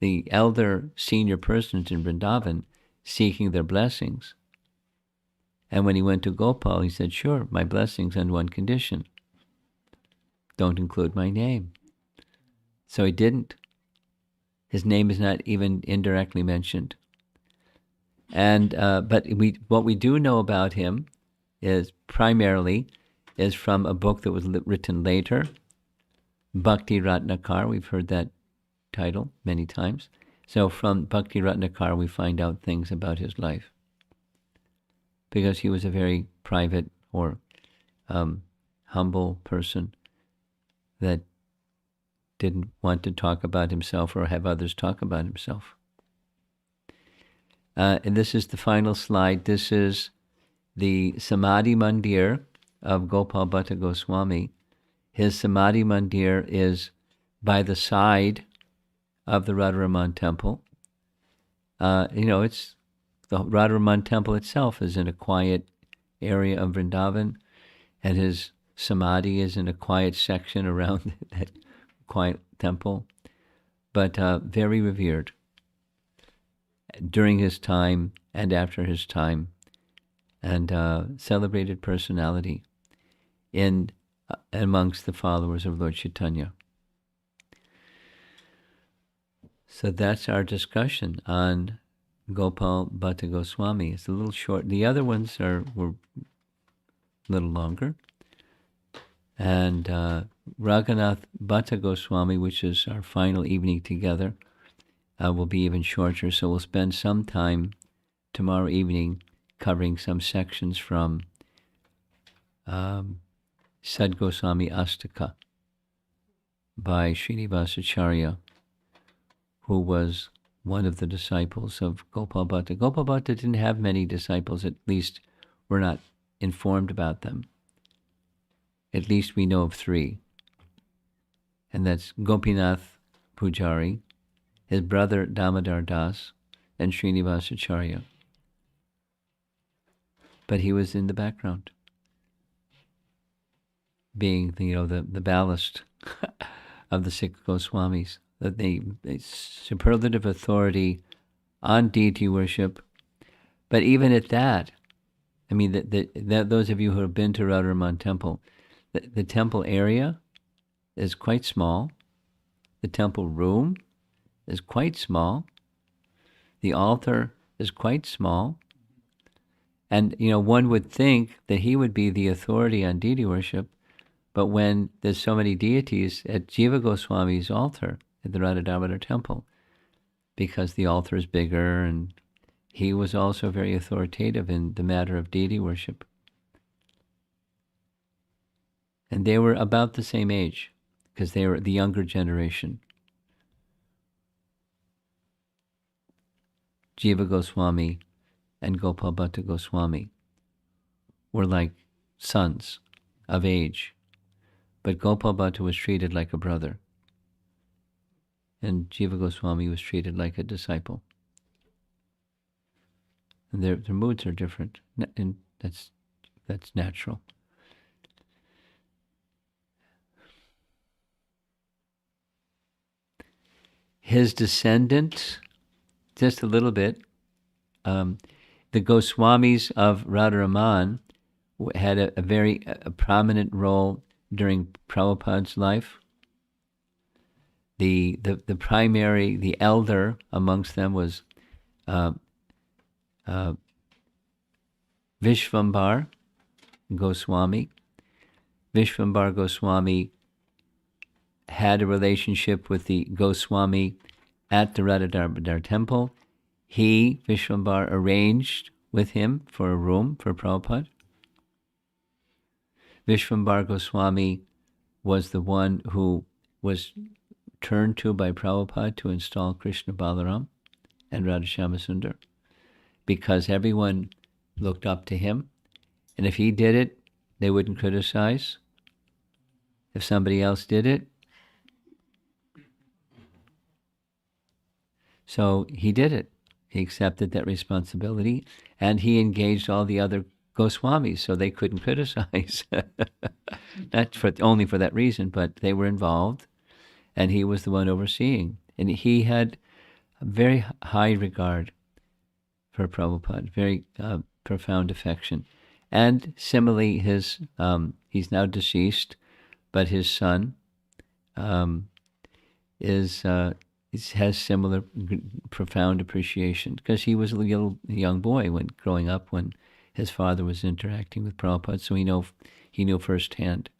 the elder senior persons in Vrindavan, seeking their blessings. And when he went to Gopal, he said, sure, my blessings on one condition. Don't include my name. So he didn't. His name is not even indirectly mentioned. And but what we do know about him is primarily from a book that was written later, Bhakti Ratnakar. We've heard that title many times. So from Bhakti Ratnakar, we find out things about his life, because he was a very private or humble person that didn't want to talk about himself or have others talk about himself. And this is the final slide. This is the Samadhi Mandir of Gopal Bhatta Goswami. His Samadhi Mandir is by the side of the Radharaman temple. It's the Radharaman temple itself is in a quiet area of Vrindavan, and his Samadhi is in a quiet section around that quiet temple, but very revered during his time and after his time, and celebrated personality amongst the followers of Lord Chaitanya. So that's our discussion on Gopal Bhatta Goswami. It's a little short. The other ones were a little longer. And Raghunath Bhatta Goswami, which is our final evening together, will be even shorter. So we'll spend some time tomorrow evening covering some sections from Sad Goswami Astaka by Srinivasacharya, who was one of the disciples of Gopal Bhatta. Gopal Bhatta didn't have many disciples, at least we're not informed about them. At least we know of 3. And that's Gopinath Pujari, his brother Damodar Das, and Srinivasacharya. But he was in the background, being the ballast of the 6 Goswamis, that the superlative authority on deity worship. But even at that, I mean, those of you who have been to Radharaman Temple, the temple area is quite small. The temple room is quite small. The altar is quite small. And, one would think that he would be the authority on deity worship, but when there's so many deities at Jiva Goswami's altar at the Radha Damodar temple, because the altar is bigger, and he was also very authoritative in the matter of deity worship. And they were about the same age, because they were the younger generation. Jiva Goswami and Gopal Bhatta Goswami were like sons of age, but Gopal Bhatta was treated like a brother, and Jiva Goswami was treated like a disciple. And their moods are different, and that's natural. His descendant, just a little bit. The Goswamis of Radharaman had a very prominent role during Prabhupada's life. The primary, the elder amongst them was uh, uh, Vishvambar Goswami. Vishvambar Goswami had a relationship with the Goswami at the Radharaman temple. He, Vishvambar, arranged with him for a room for Prabhupada. Vishvambar Goswami was the one who was turned to by Prabhupada to install Krishna Balaram and Radhashama Sundar, because everyone looked up to him, and if he did it, they wouldn't criticize. If somebody else did it, so he did it. He accepted that responsibility, and he engaged all the other Goswamis, so they couldn't criticize. Not only for that reason, but they were involved, and he was the one overseeing. And he had a very high regard for Prabhupada, very profound affection. And similarly, he's now deceased, but his son has similar profound appreciation, because he was a young boy when growing up when his father was interacting with Prabhupada, so he knew firsthand.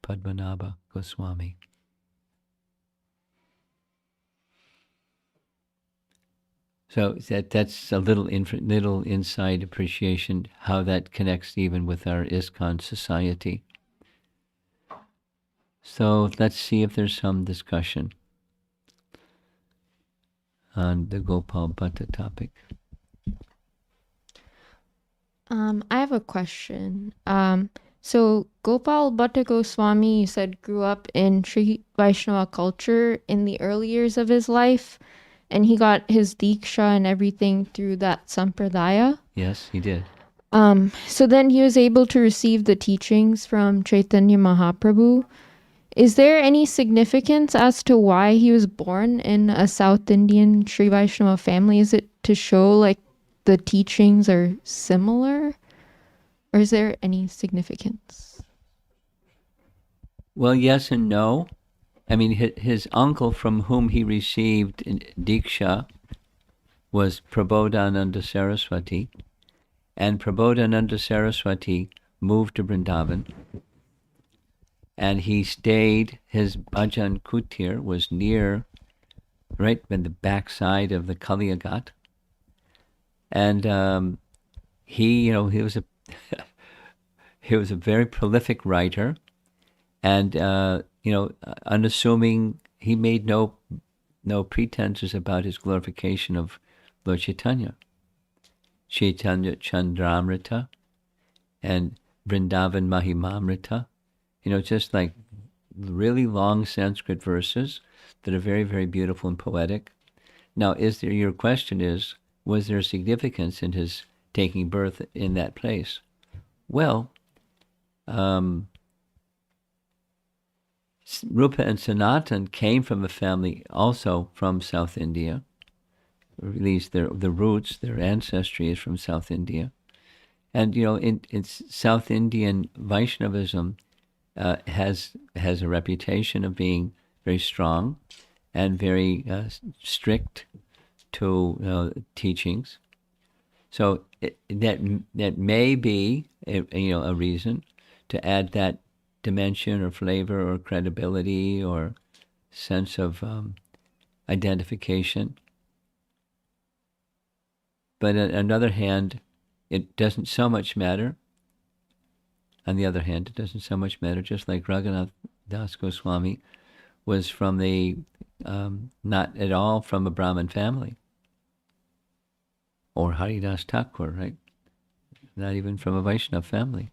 Padmanabha Goswami. So that's a little inside appreciation, how that connects even with our ISKCON society. So let's see if there's some discussion on the Gopal Bhatta topic. I have a question. So Gopal Bhatta Goswami, you said, grew up in Sri Vaishnava culture in the early years of his life, and he got his Diksha and everything through that sampradaya. Yes, he did. So then he was able to receive the teachings from Chaitanya Mahaprabhu. Is there any significance as to why he was born in a South Indian Sri Vaishnava family? Is it to show like the teachings are similar? Or is there any significance? Well, yes and no. I mean, his uncle from whom he received Diksha was Prabodhananda Saraswati, and Prabodhananda Saraswati moved to Vrindavan, and he stayed, his Bhajan Kutir was near, right in the backside of the Kaliyagat, and he was a he was a very prolific writer, and unassuming, he made no pretenses about his glorification of Lord Chaitanya. Chaitanya Chandramrita and Vrindavan Mahimamrita, just like really long Sanskrit verses that are very, very beautiful and poetic. Now, your question is, was there significance in his taking birth in that place? Well, Rupa and Sanatan came from a family also from South India. Or at least the roots, their ancestry is from South India. And, in South Indian Vaishnavism has a reputation of being very strong and very strict to teachings. So that may be a reason to add that dimension or flavor or credibility or sense of identification. But on the other hand, it doesn't so much matter. On the other hand, it doesn't so much matter, just like Raghunath Das Goswami was from not at all from a Brahmin family. Or Haridas Thakur, right? Not even from a Vaishnava family.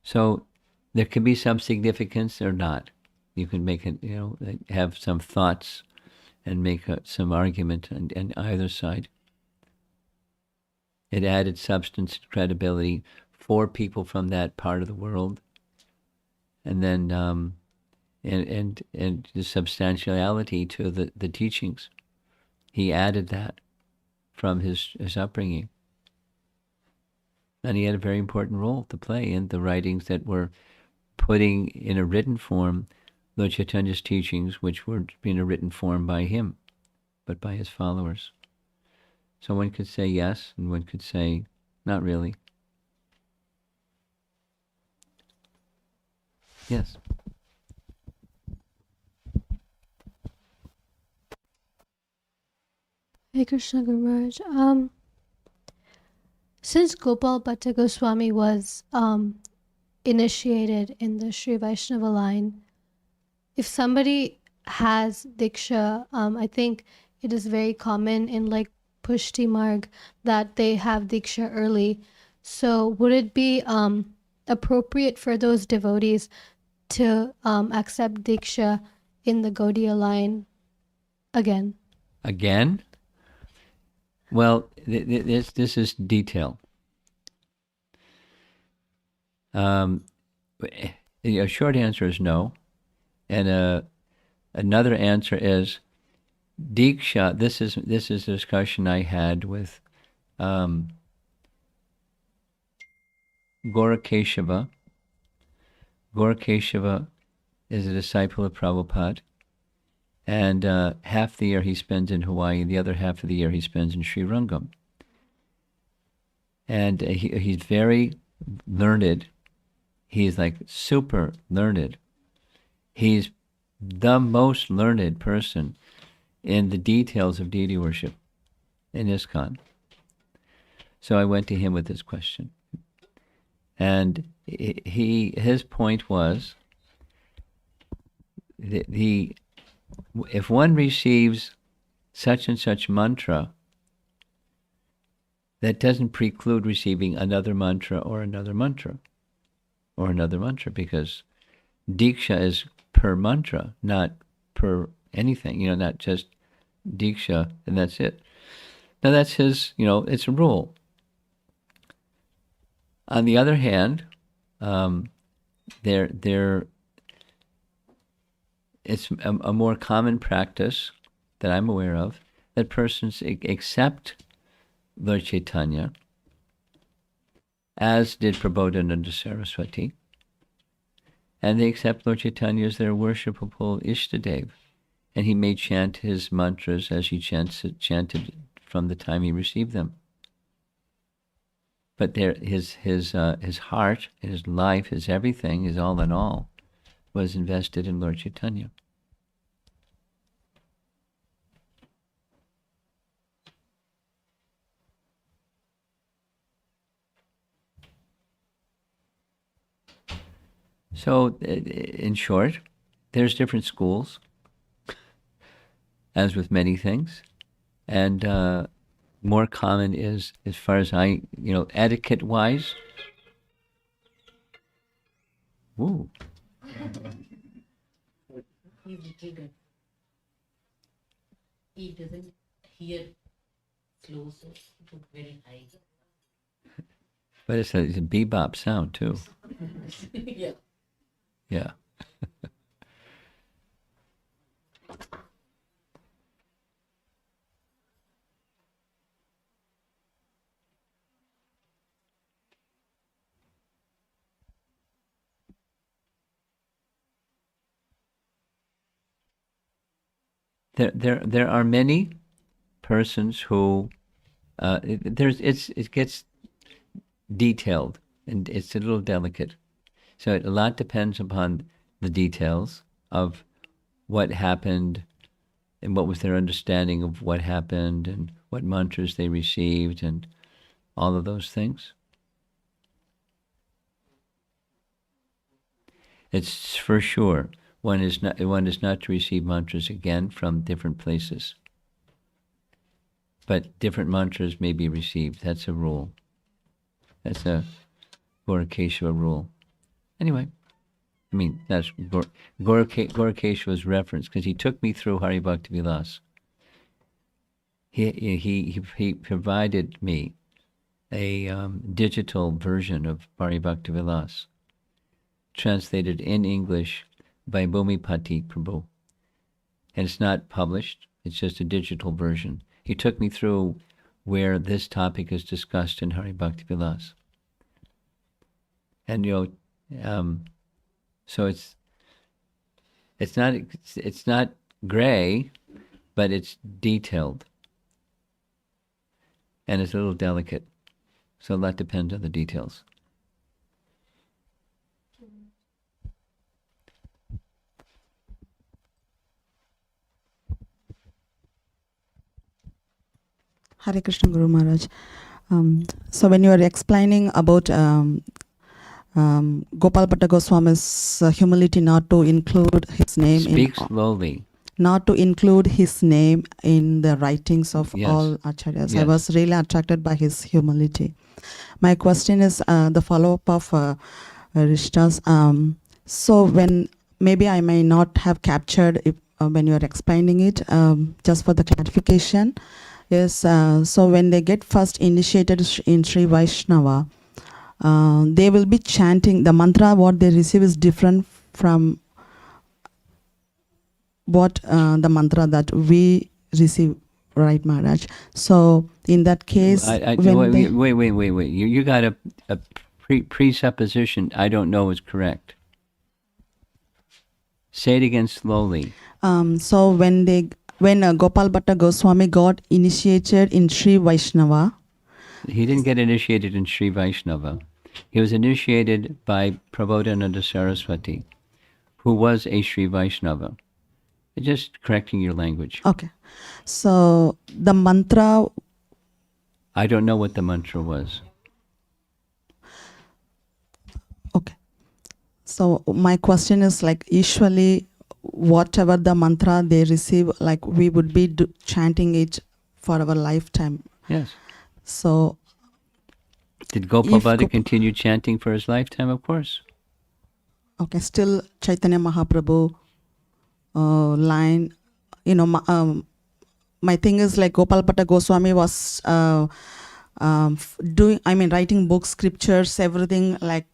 So there can be some significance or not. You can make it, have some thoughts and make some argument on either side. It added substance and credibility for people from that part of the world. And then and the substantiality to the teachings. He added that from his upbringing. And he had a very important role to play in the writings that were putting in a written form Lord Chaitanya's teachings, which were in a written form by him, but by his followers. So one could say yes, and one could say not really. Yes. Hey Krishna Guru Maharaj. Since Gopal Bhatta Goswami was initiated in the Sri Vaishnava line, if somebody has Diksha, I think it is very common in like Pushti Marg that they have Diksha early. So would it be appropriate for those devotees to accept Diksha in the Gaudiya line again? Again? Well, this is detail. A short answer is no. And another answer is Diksha. This is a discussion I had with Gaurakeshava. Gaurakeshava is a disciple of Prabhupada. And half the year he spends in Hawaii, the other half of the year he spends in Srirangam. And he's very learned. He's like super learned. He's the most learned person in the details of deity worship in ISKCON. So I went to him with this question. And his point was, if one receives such and such mantra, that doesn't preclude receiving another mantra or another mantra or another mantra, because Diksha is per mantra, not per anything, not just Diksha and that's it. Now that's his, it's a rule. On the other hand, it's a more common practice that I'm aware of, that persons accept Lord Chaitanya, as did Prabodhananda Saraswati, and they accept Lord Chaitanya as their worshipable Ishtadev, and he may chant his mantras as he chanted from the time he received them. But his heart, his life, his everything, his all in all, was invested in Lord Chaitanya. So, in short, there's different schools, as with many things, and more common is, as far as etiquette-wise. Ooh. He's triggered. He doesn't hear slow, so put very high. But it's a bebop sound too. Yeah. Yeah. There are many persons who it gets detailed, and it's a little delicate. So a lot depends upon the details of what happened and what was their understanding of what happened and what mantras they received and all of those things. It's for sure one is not to receive mantras again from different places. But different mantras may be received. That's a rule. That's a Gaurakeshava rule. Anyway, that's Gaurakeshava's reference, because he took me through Hari Bhakti Vilas. He provided me a digital version of Hari Bhakti Vilas, translated in English by Bhumipati Prabhu. And it's not published, it's just a digital version. He took me through where this topic is discussed in Hari Bhakti Vilas. And so it's not gray, but it's detailed. And it's a little delicate. So that depends on the details. Hare Krishna Guru Maharaj. So when you are explaining about Gopala Bhatta Goswami's humility not to include his name Speak slowly. Not to include his name in the writings of Yes. all acharyas. I Yes. was really attracted by his humility. My question is the follow-up of Rishta's. So when maybe I may not have captured if, when you are explaining it, just for the clarification, is so when they get first initiated in Sri Vaishnava, they will be chanting the mantra. What they receive is different from what the mantra that we receive, right, Maharaj? So in that case, Wait. You got a presupposition I don't know is correct. Say it again slowly. So when Gopal Bhatta Goswami got initiated in Sri Vaishnava, He didn't get initiated in Sri Vaishnava. He was initiated by Prabodhananda Saraswati, who was a Sri Vaishnava. Just correcting your language. okay. So the mantra, I don't know what the mantra was. okay. So my question is like usually whatever the mantra they receive, like we would be chanting it for our lifetime. Yes. So Did Gopal If Bhatta Gop- continue chanting for his lifetime? Of course. okay, still Chaitanya Mahaprabhu line, my thing is like Gopal Bhatta Goswami was writing books, scriptures, everything like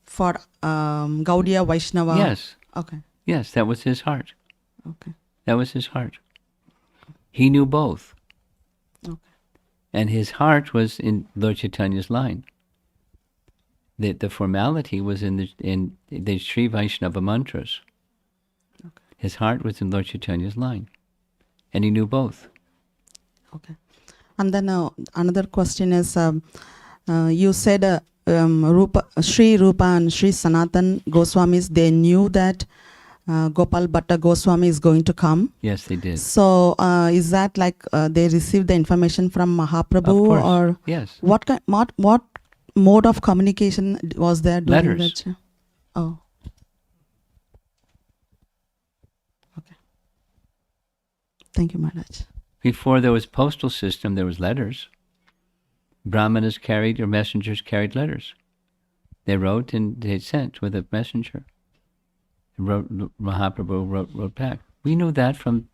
for Gaudiya Vaishnava. Yes. Okay. Yes, that was his heart. Okay. That was his heart. He knew both. Okay. And his heart was in Lord Chaitanya's line. The formality was in the Sri Vaishnava mantras. Okay. His heart was in Lord Chaitanya's line. And he knew both. Okay. And then another question is, you said Sri Rupa and Sri Sanatan Goswamis, they knew that Gopal Bhatta Goswami is going to come. Yes, they did. So is that like they received the information from Mahaprabhu, Of course. or Yes. what mode of communication was there during Letters. that? Oh. Okay. Thank you, Maharaj. Before there was postal system, there was letters. Brahmanas carried, or messengers carried letters. They wrote and they sent with a messenger. Mahaprabhu wrote back. We knew that from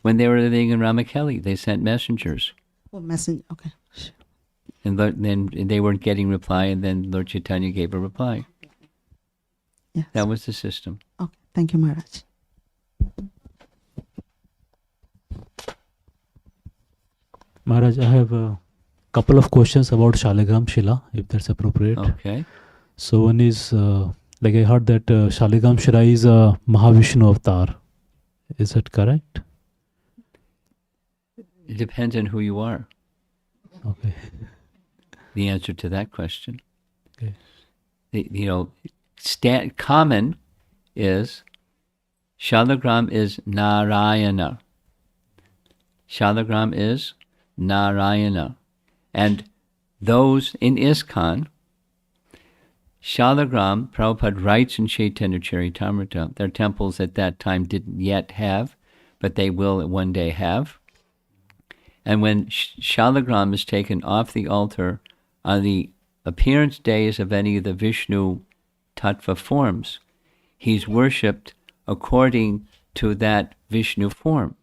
when they were living in Ramakeli. They sent messengers. Oh, messenger. Okay. Sure. And then they weren't getting reply, and then Lord Chaitanya gave a reply. Yes. That was the system. Okay. Thank you, Maharaj. Maharaj, I have a couple of questions about Shaligram Shila, if that's appropriate. Okay. So one is, like I heard that Shaligram Shila is a Mahavishnu avatar. Is that correct? It depends on who you are. Okay. The answer to that question. Okay. Common is Shalagram is Narayana. Shalagram is Narayana. And those in ISKCON, Shalagram, Prabhupada writes in Chaitanya Charitamrita, their temples at that time didn't yet have, but they will one day have. And when Shalagram is taken off the altar on the appearance days of any of the Vishnu Tattva forms, he's worshipped according to that Vishnu form.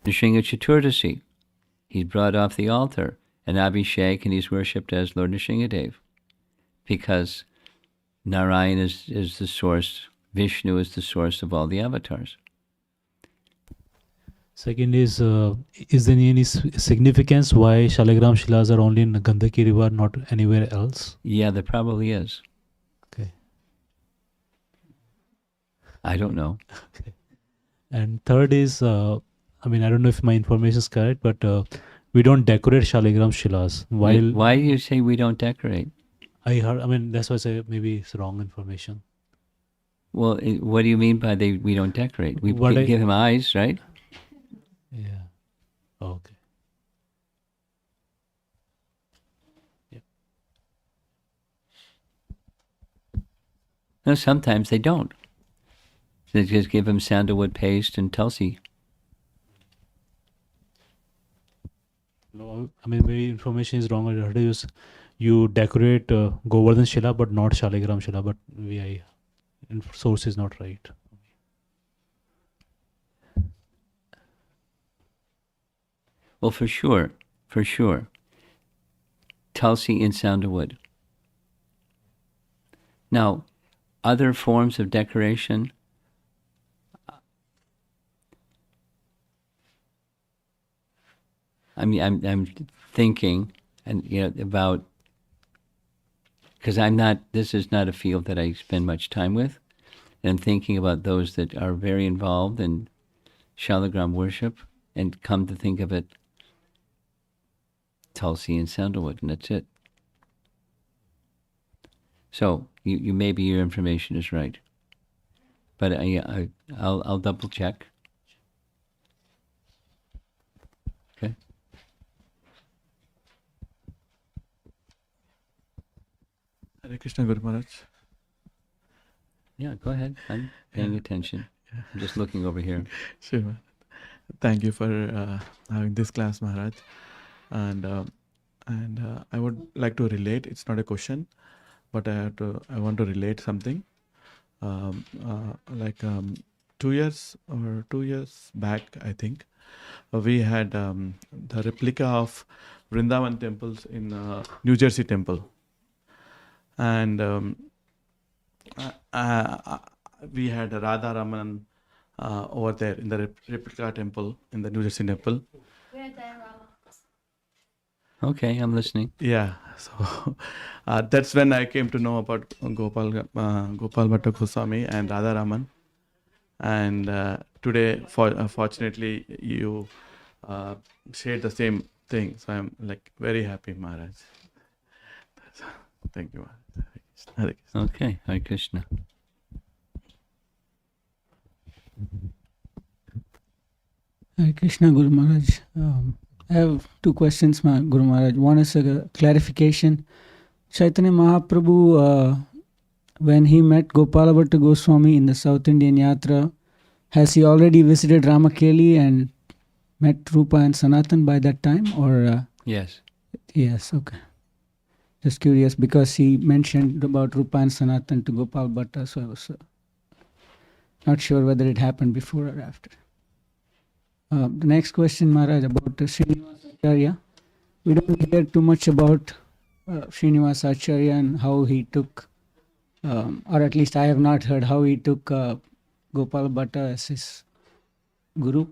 Nrsimha Chaturdasi, he's brought off the altar, and Abhishek, and he's worshipped as Lord Nrsimhadev, because Narayan is the source Vishnu is the source of all the avatars. Second is there any significance why Shaligram Shilas are only in Gandaki River, not anywhere else? Yeah, there probably is. Okay. I don't know. And third is, I don't know if my information is correct, but we don't decorate Shaligram Shilas. Why do you say we don't decorate? I heard, that's why I say maybe it's wrong information. Well, what do you mean by we don't decorate? We give him eyes, right? Yeah. Okay. Yeah. No, sometimes they don't. They just give him sandalwood paste and Tulsi. No, maybe information is wrong. I heard you decorate Govardhan Shila, but not Shaligram Shila, but source is not right. Well, for sure. Tulsi and sandalwood. Now, other forms of decoration, I'm thinking, and about, because this is not a field that I spend much time with, and I'm thinking about those that are very involved in Shaligram worship, and come to think of it, Tulsi and sandalwood, and that's it. So you maybe your information is right, but I'll double check. Okay. Hare Krishna, Guru Maharaj. Yeah, go ahead. I'm paying attention. I'm just looking over here. Sure, Maharaj. Thank you for having this class, Maharaj. And I would like to relate. It's not a question, but I want to relate something. 2 years back, I think, we had the replica of Vrindavan temples in New Jersey temple, and we had Radharaman over there in the replica temple in the New Jersey temple. Okay, I'm listening. Yeah, so that's when I came to know about Gopal Bhatta Goswami and Radharaman. And today, fortunately, you shared the same thing. So I'm very happy, Maharaj. Thank you, Maharaj. Hare Krishna. Okay, Hare Krishna. Hare Krishna, Guru Maharaj. I have two questions, Guru Maharaj. One is a clarification. Chaitanya Mahaprabhu, when he met Gopala Bhatta Goswami in the South Indian Yatra, has he already visited Ramakeli and met Rupa and Sanatan by that time? Or Yes. Yes, okay. Just curious because he mentioned about Rupa and Sanatan to Gopal Bhatta, so I was not sure whether it happened before or after. The next question, Maharaj, about Srinivasa Acharya. We don't hear too much about Srinivasa Acharya and how he took, or at least I have not heard how he took Gopal Bhatta as his guru.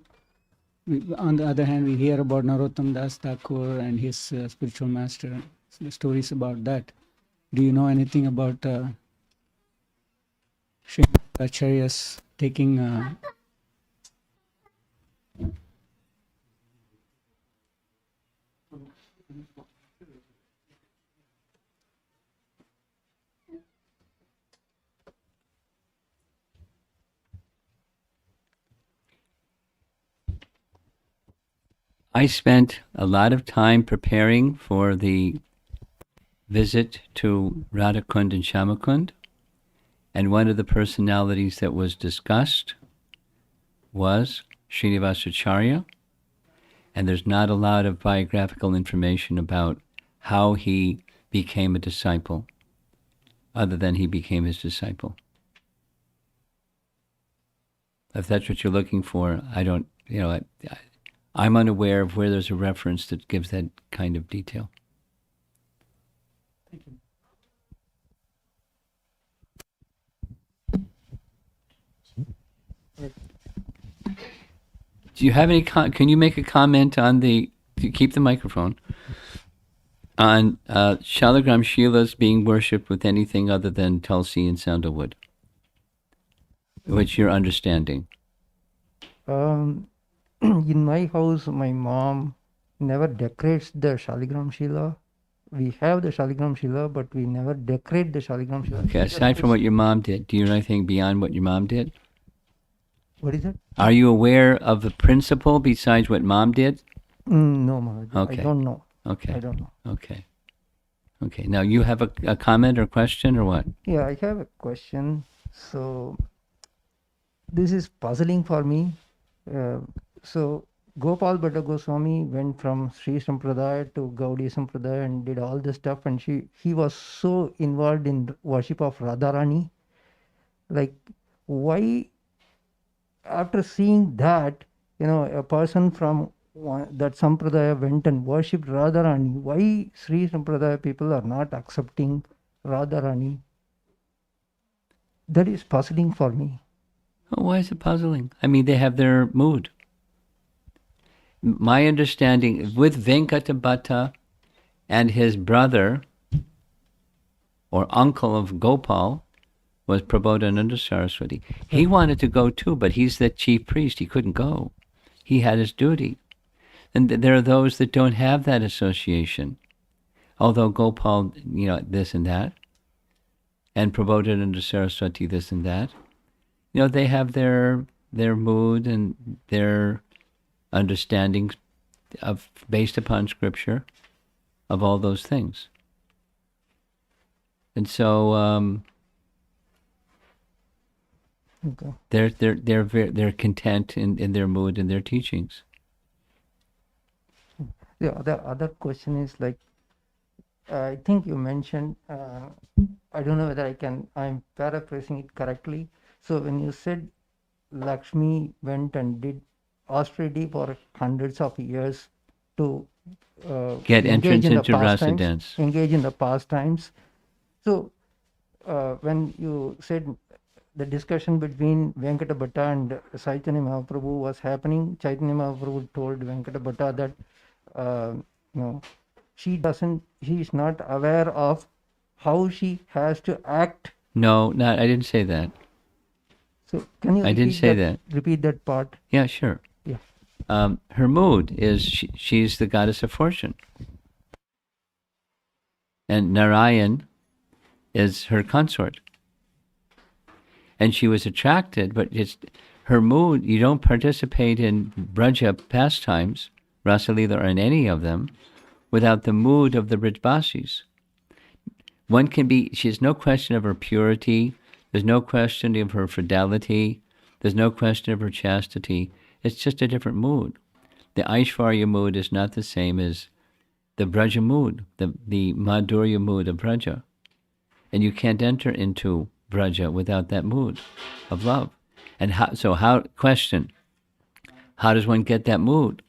On the other hand, we hear about Narottam Das Thakur and his spiritual master, the stories about that. Do you know anything about Srinivasa Acharya's taking I spent a lot of time preparing for the visit to Radhakund and Shamakund, and one of the personalities that was discussed was Srinivasa Acharya, and there's not a lot of biographical information about how he became a disciple, other than he became his disciple. If that's what you're looking for, I don't, I'm unaware of where there's a reference that gives that kind of detail. Thank you. Do you have any? Can you make a comment on the? Keep the microphone. On Shalagram Shilas being worshipped with anything other than Tulsi and sandalwood. What's your understanding? In my house, my mom never decorates the Shaligram Shila. We have the Shaligram Shila, but we never decorate the Shaligram Shila. Okay, aside from what your mom did, do you know anything beyond what your mom did? What is it? Are you aware of the principle besides what mom did? No, Maharaj. Okay. I don't know. Okay. I don't know. Okay. Okay. Now you have a comment or question or what? Yeah, I have a question. So, this is puzzling for me. So, Gopal Bhatta Goswami went from Sri Sampradaya to Gaudiya Sampradaya and did all this stuff, and he was so involved in worship of Radharani. Like, why, after seeing that, a person from that Sampradaya went and worshipped Radharani, why Sri Sampradaya people are not accepting Radharani? That is puzzling for me. Oh, why is it puzzling? I mean, they have their mood. My understanding, with Venkata Bhatta and his brother or uncle of Gopal was Prabodhananda Saraswati. He wanted to go too, but he's the chief priest. He couldn't go. He had his duty. And there are those that don't have that association. Although Gopal, this and that, and Prabodhananda Saraswati, this and that, they have their mood and their understanding of based upon scripture of all those things. And so Okay. they're content in their mood and their teachings. The other question is like, I think you mentioned, I don't know whether I'm paraphrasing it correctly. So when you said Lakshmi went and did austerity for hundreds of years to Get entrance into rasa pastimes, dance. engage in the pastimes. So when you said the discussion between Venkata Bhatta and Chaitanya Mahaprabhu was happening, Chaitanya Mahaprabhu told Venkata Bhatta that she is not aware of how she has to act. No, I didn't say that. So can you I didn't say that. repeat that part? Yeah, sure. Yeah. Her mood is she's the goddess of fortune. And Narayan is her consort. And she was attracted, but it's her mood, you don't participate in Braja pastimes, Rasalila or in any of them, without the mood of the Brijbasis. She's no question of her purity, there's no question of her fidelity, there's no question of her chastity, it's just a different mood. The Aishvarya mood is not the same as the Braja mood, the Madhurya mood of Braja. And you can't enter into Braja without that mood of love. And question, how does one get that mood?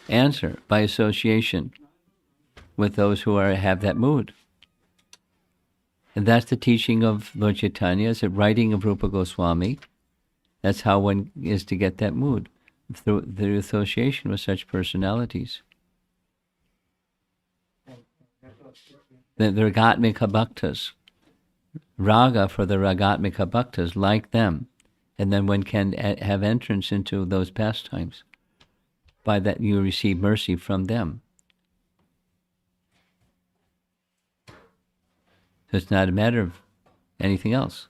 Answer, by association with those who have that mood. And that's the teaching of Lord Chaitanya, it's the writing of Rupa Goswami. That's how one is to get that mood, through the association with such personalities. The Ragatmika Bhaktas, Raga for the Ragatmika Bhaktas, like them. And then one can have entrance into those pastimes. By that you receive mercy from them. So it's not a matter of anything else.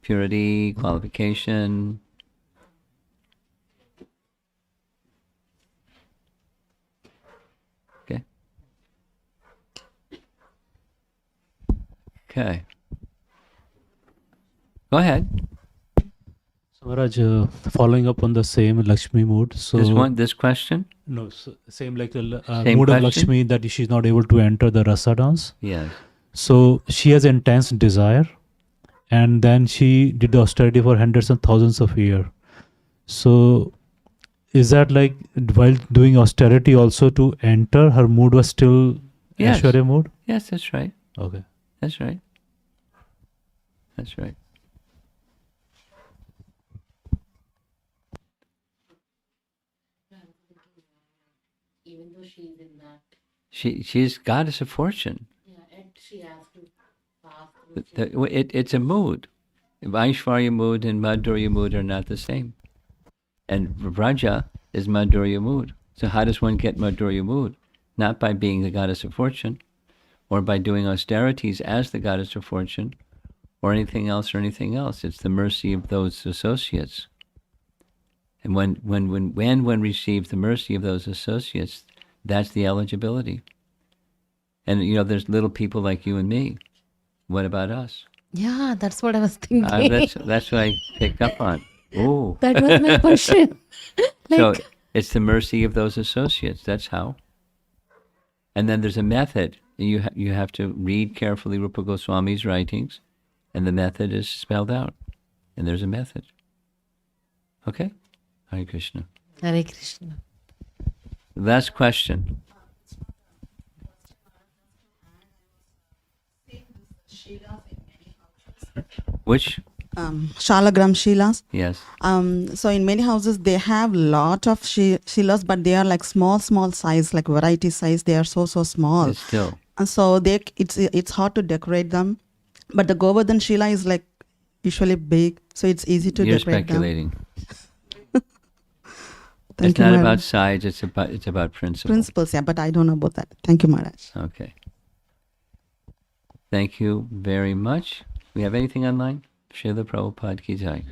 Purity, qualification. Okay. Go ahead. So Maharaj, following up on the same Lakshmi mood. So This question? No, same like the Same mood question? of Lakshmi, that she's not able to enter the rasa dance. Yes. So she has intense desire, and then she did the austerity for hundreds and thousands of years. So is that like while doing austerity also to enter, her mood was still Yes. Aishwarya mood? Yes, that's right. Okay. That's right. That's right. even though she's in that, She's goddess of fortune. yeah, and she has to pass through. It's a mood. Vaishvarya mood and Madhurya mood are not the same. And Vraja is Madhurya mood. So how does one get Madhurya mood? Not by being the goddess of fortune, or by doing austerities as the goddess of fortune, or anything else. It's the mercy of those associates. And when one receives the mercy of those associates, that's the eligibility. And there's little people like you and me. What about us? Yeah, that's what I was thinking. That's what I picked up on. Oh. That was my question. So it's the mercy of those associates. That's how. And then there's a method. You have to read carefully Rupa Goswami's writings, and the method is spelled out. And there's a method. Okay? Hare Krishna. Hare Krishna. Last question. Which? Shalagram Shilas. Yes. So in many houses they have lot of Shilas, but they are like small size, like variety size. They are so small. It's still. And so it's hard to decorate them. But the Govardhan Shila is like usually big, so it's easy to You're decorate speculating. Thank It's you, not Maharaj. about size, it's about principle. Principles, yeah, but I don't know about that. Thank you, Maharaj. Okay. Thank you very much. We have anything online? Srila Prabhupada ki jai.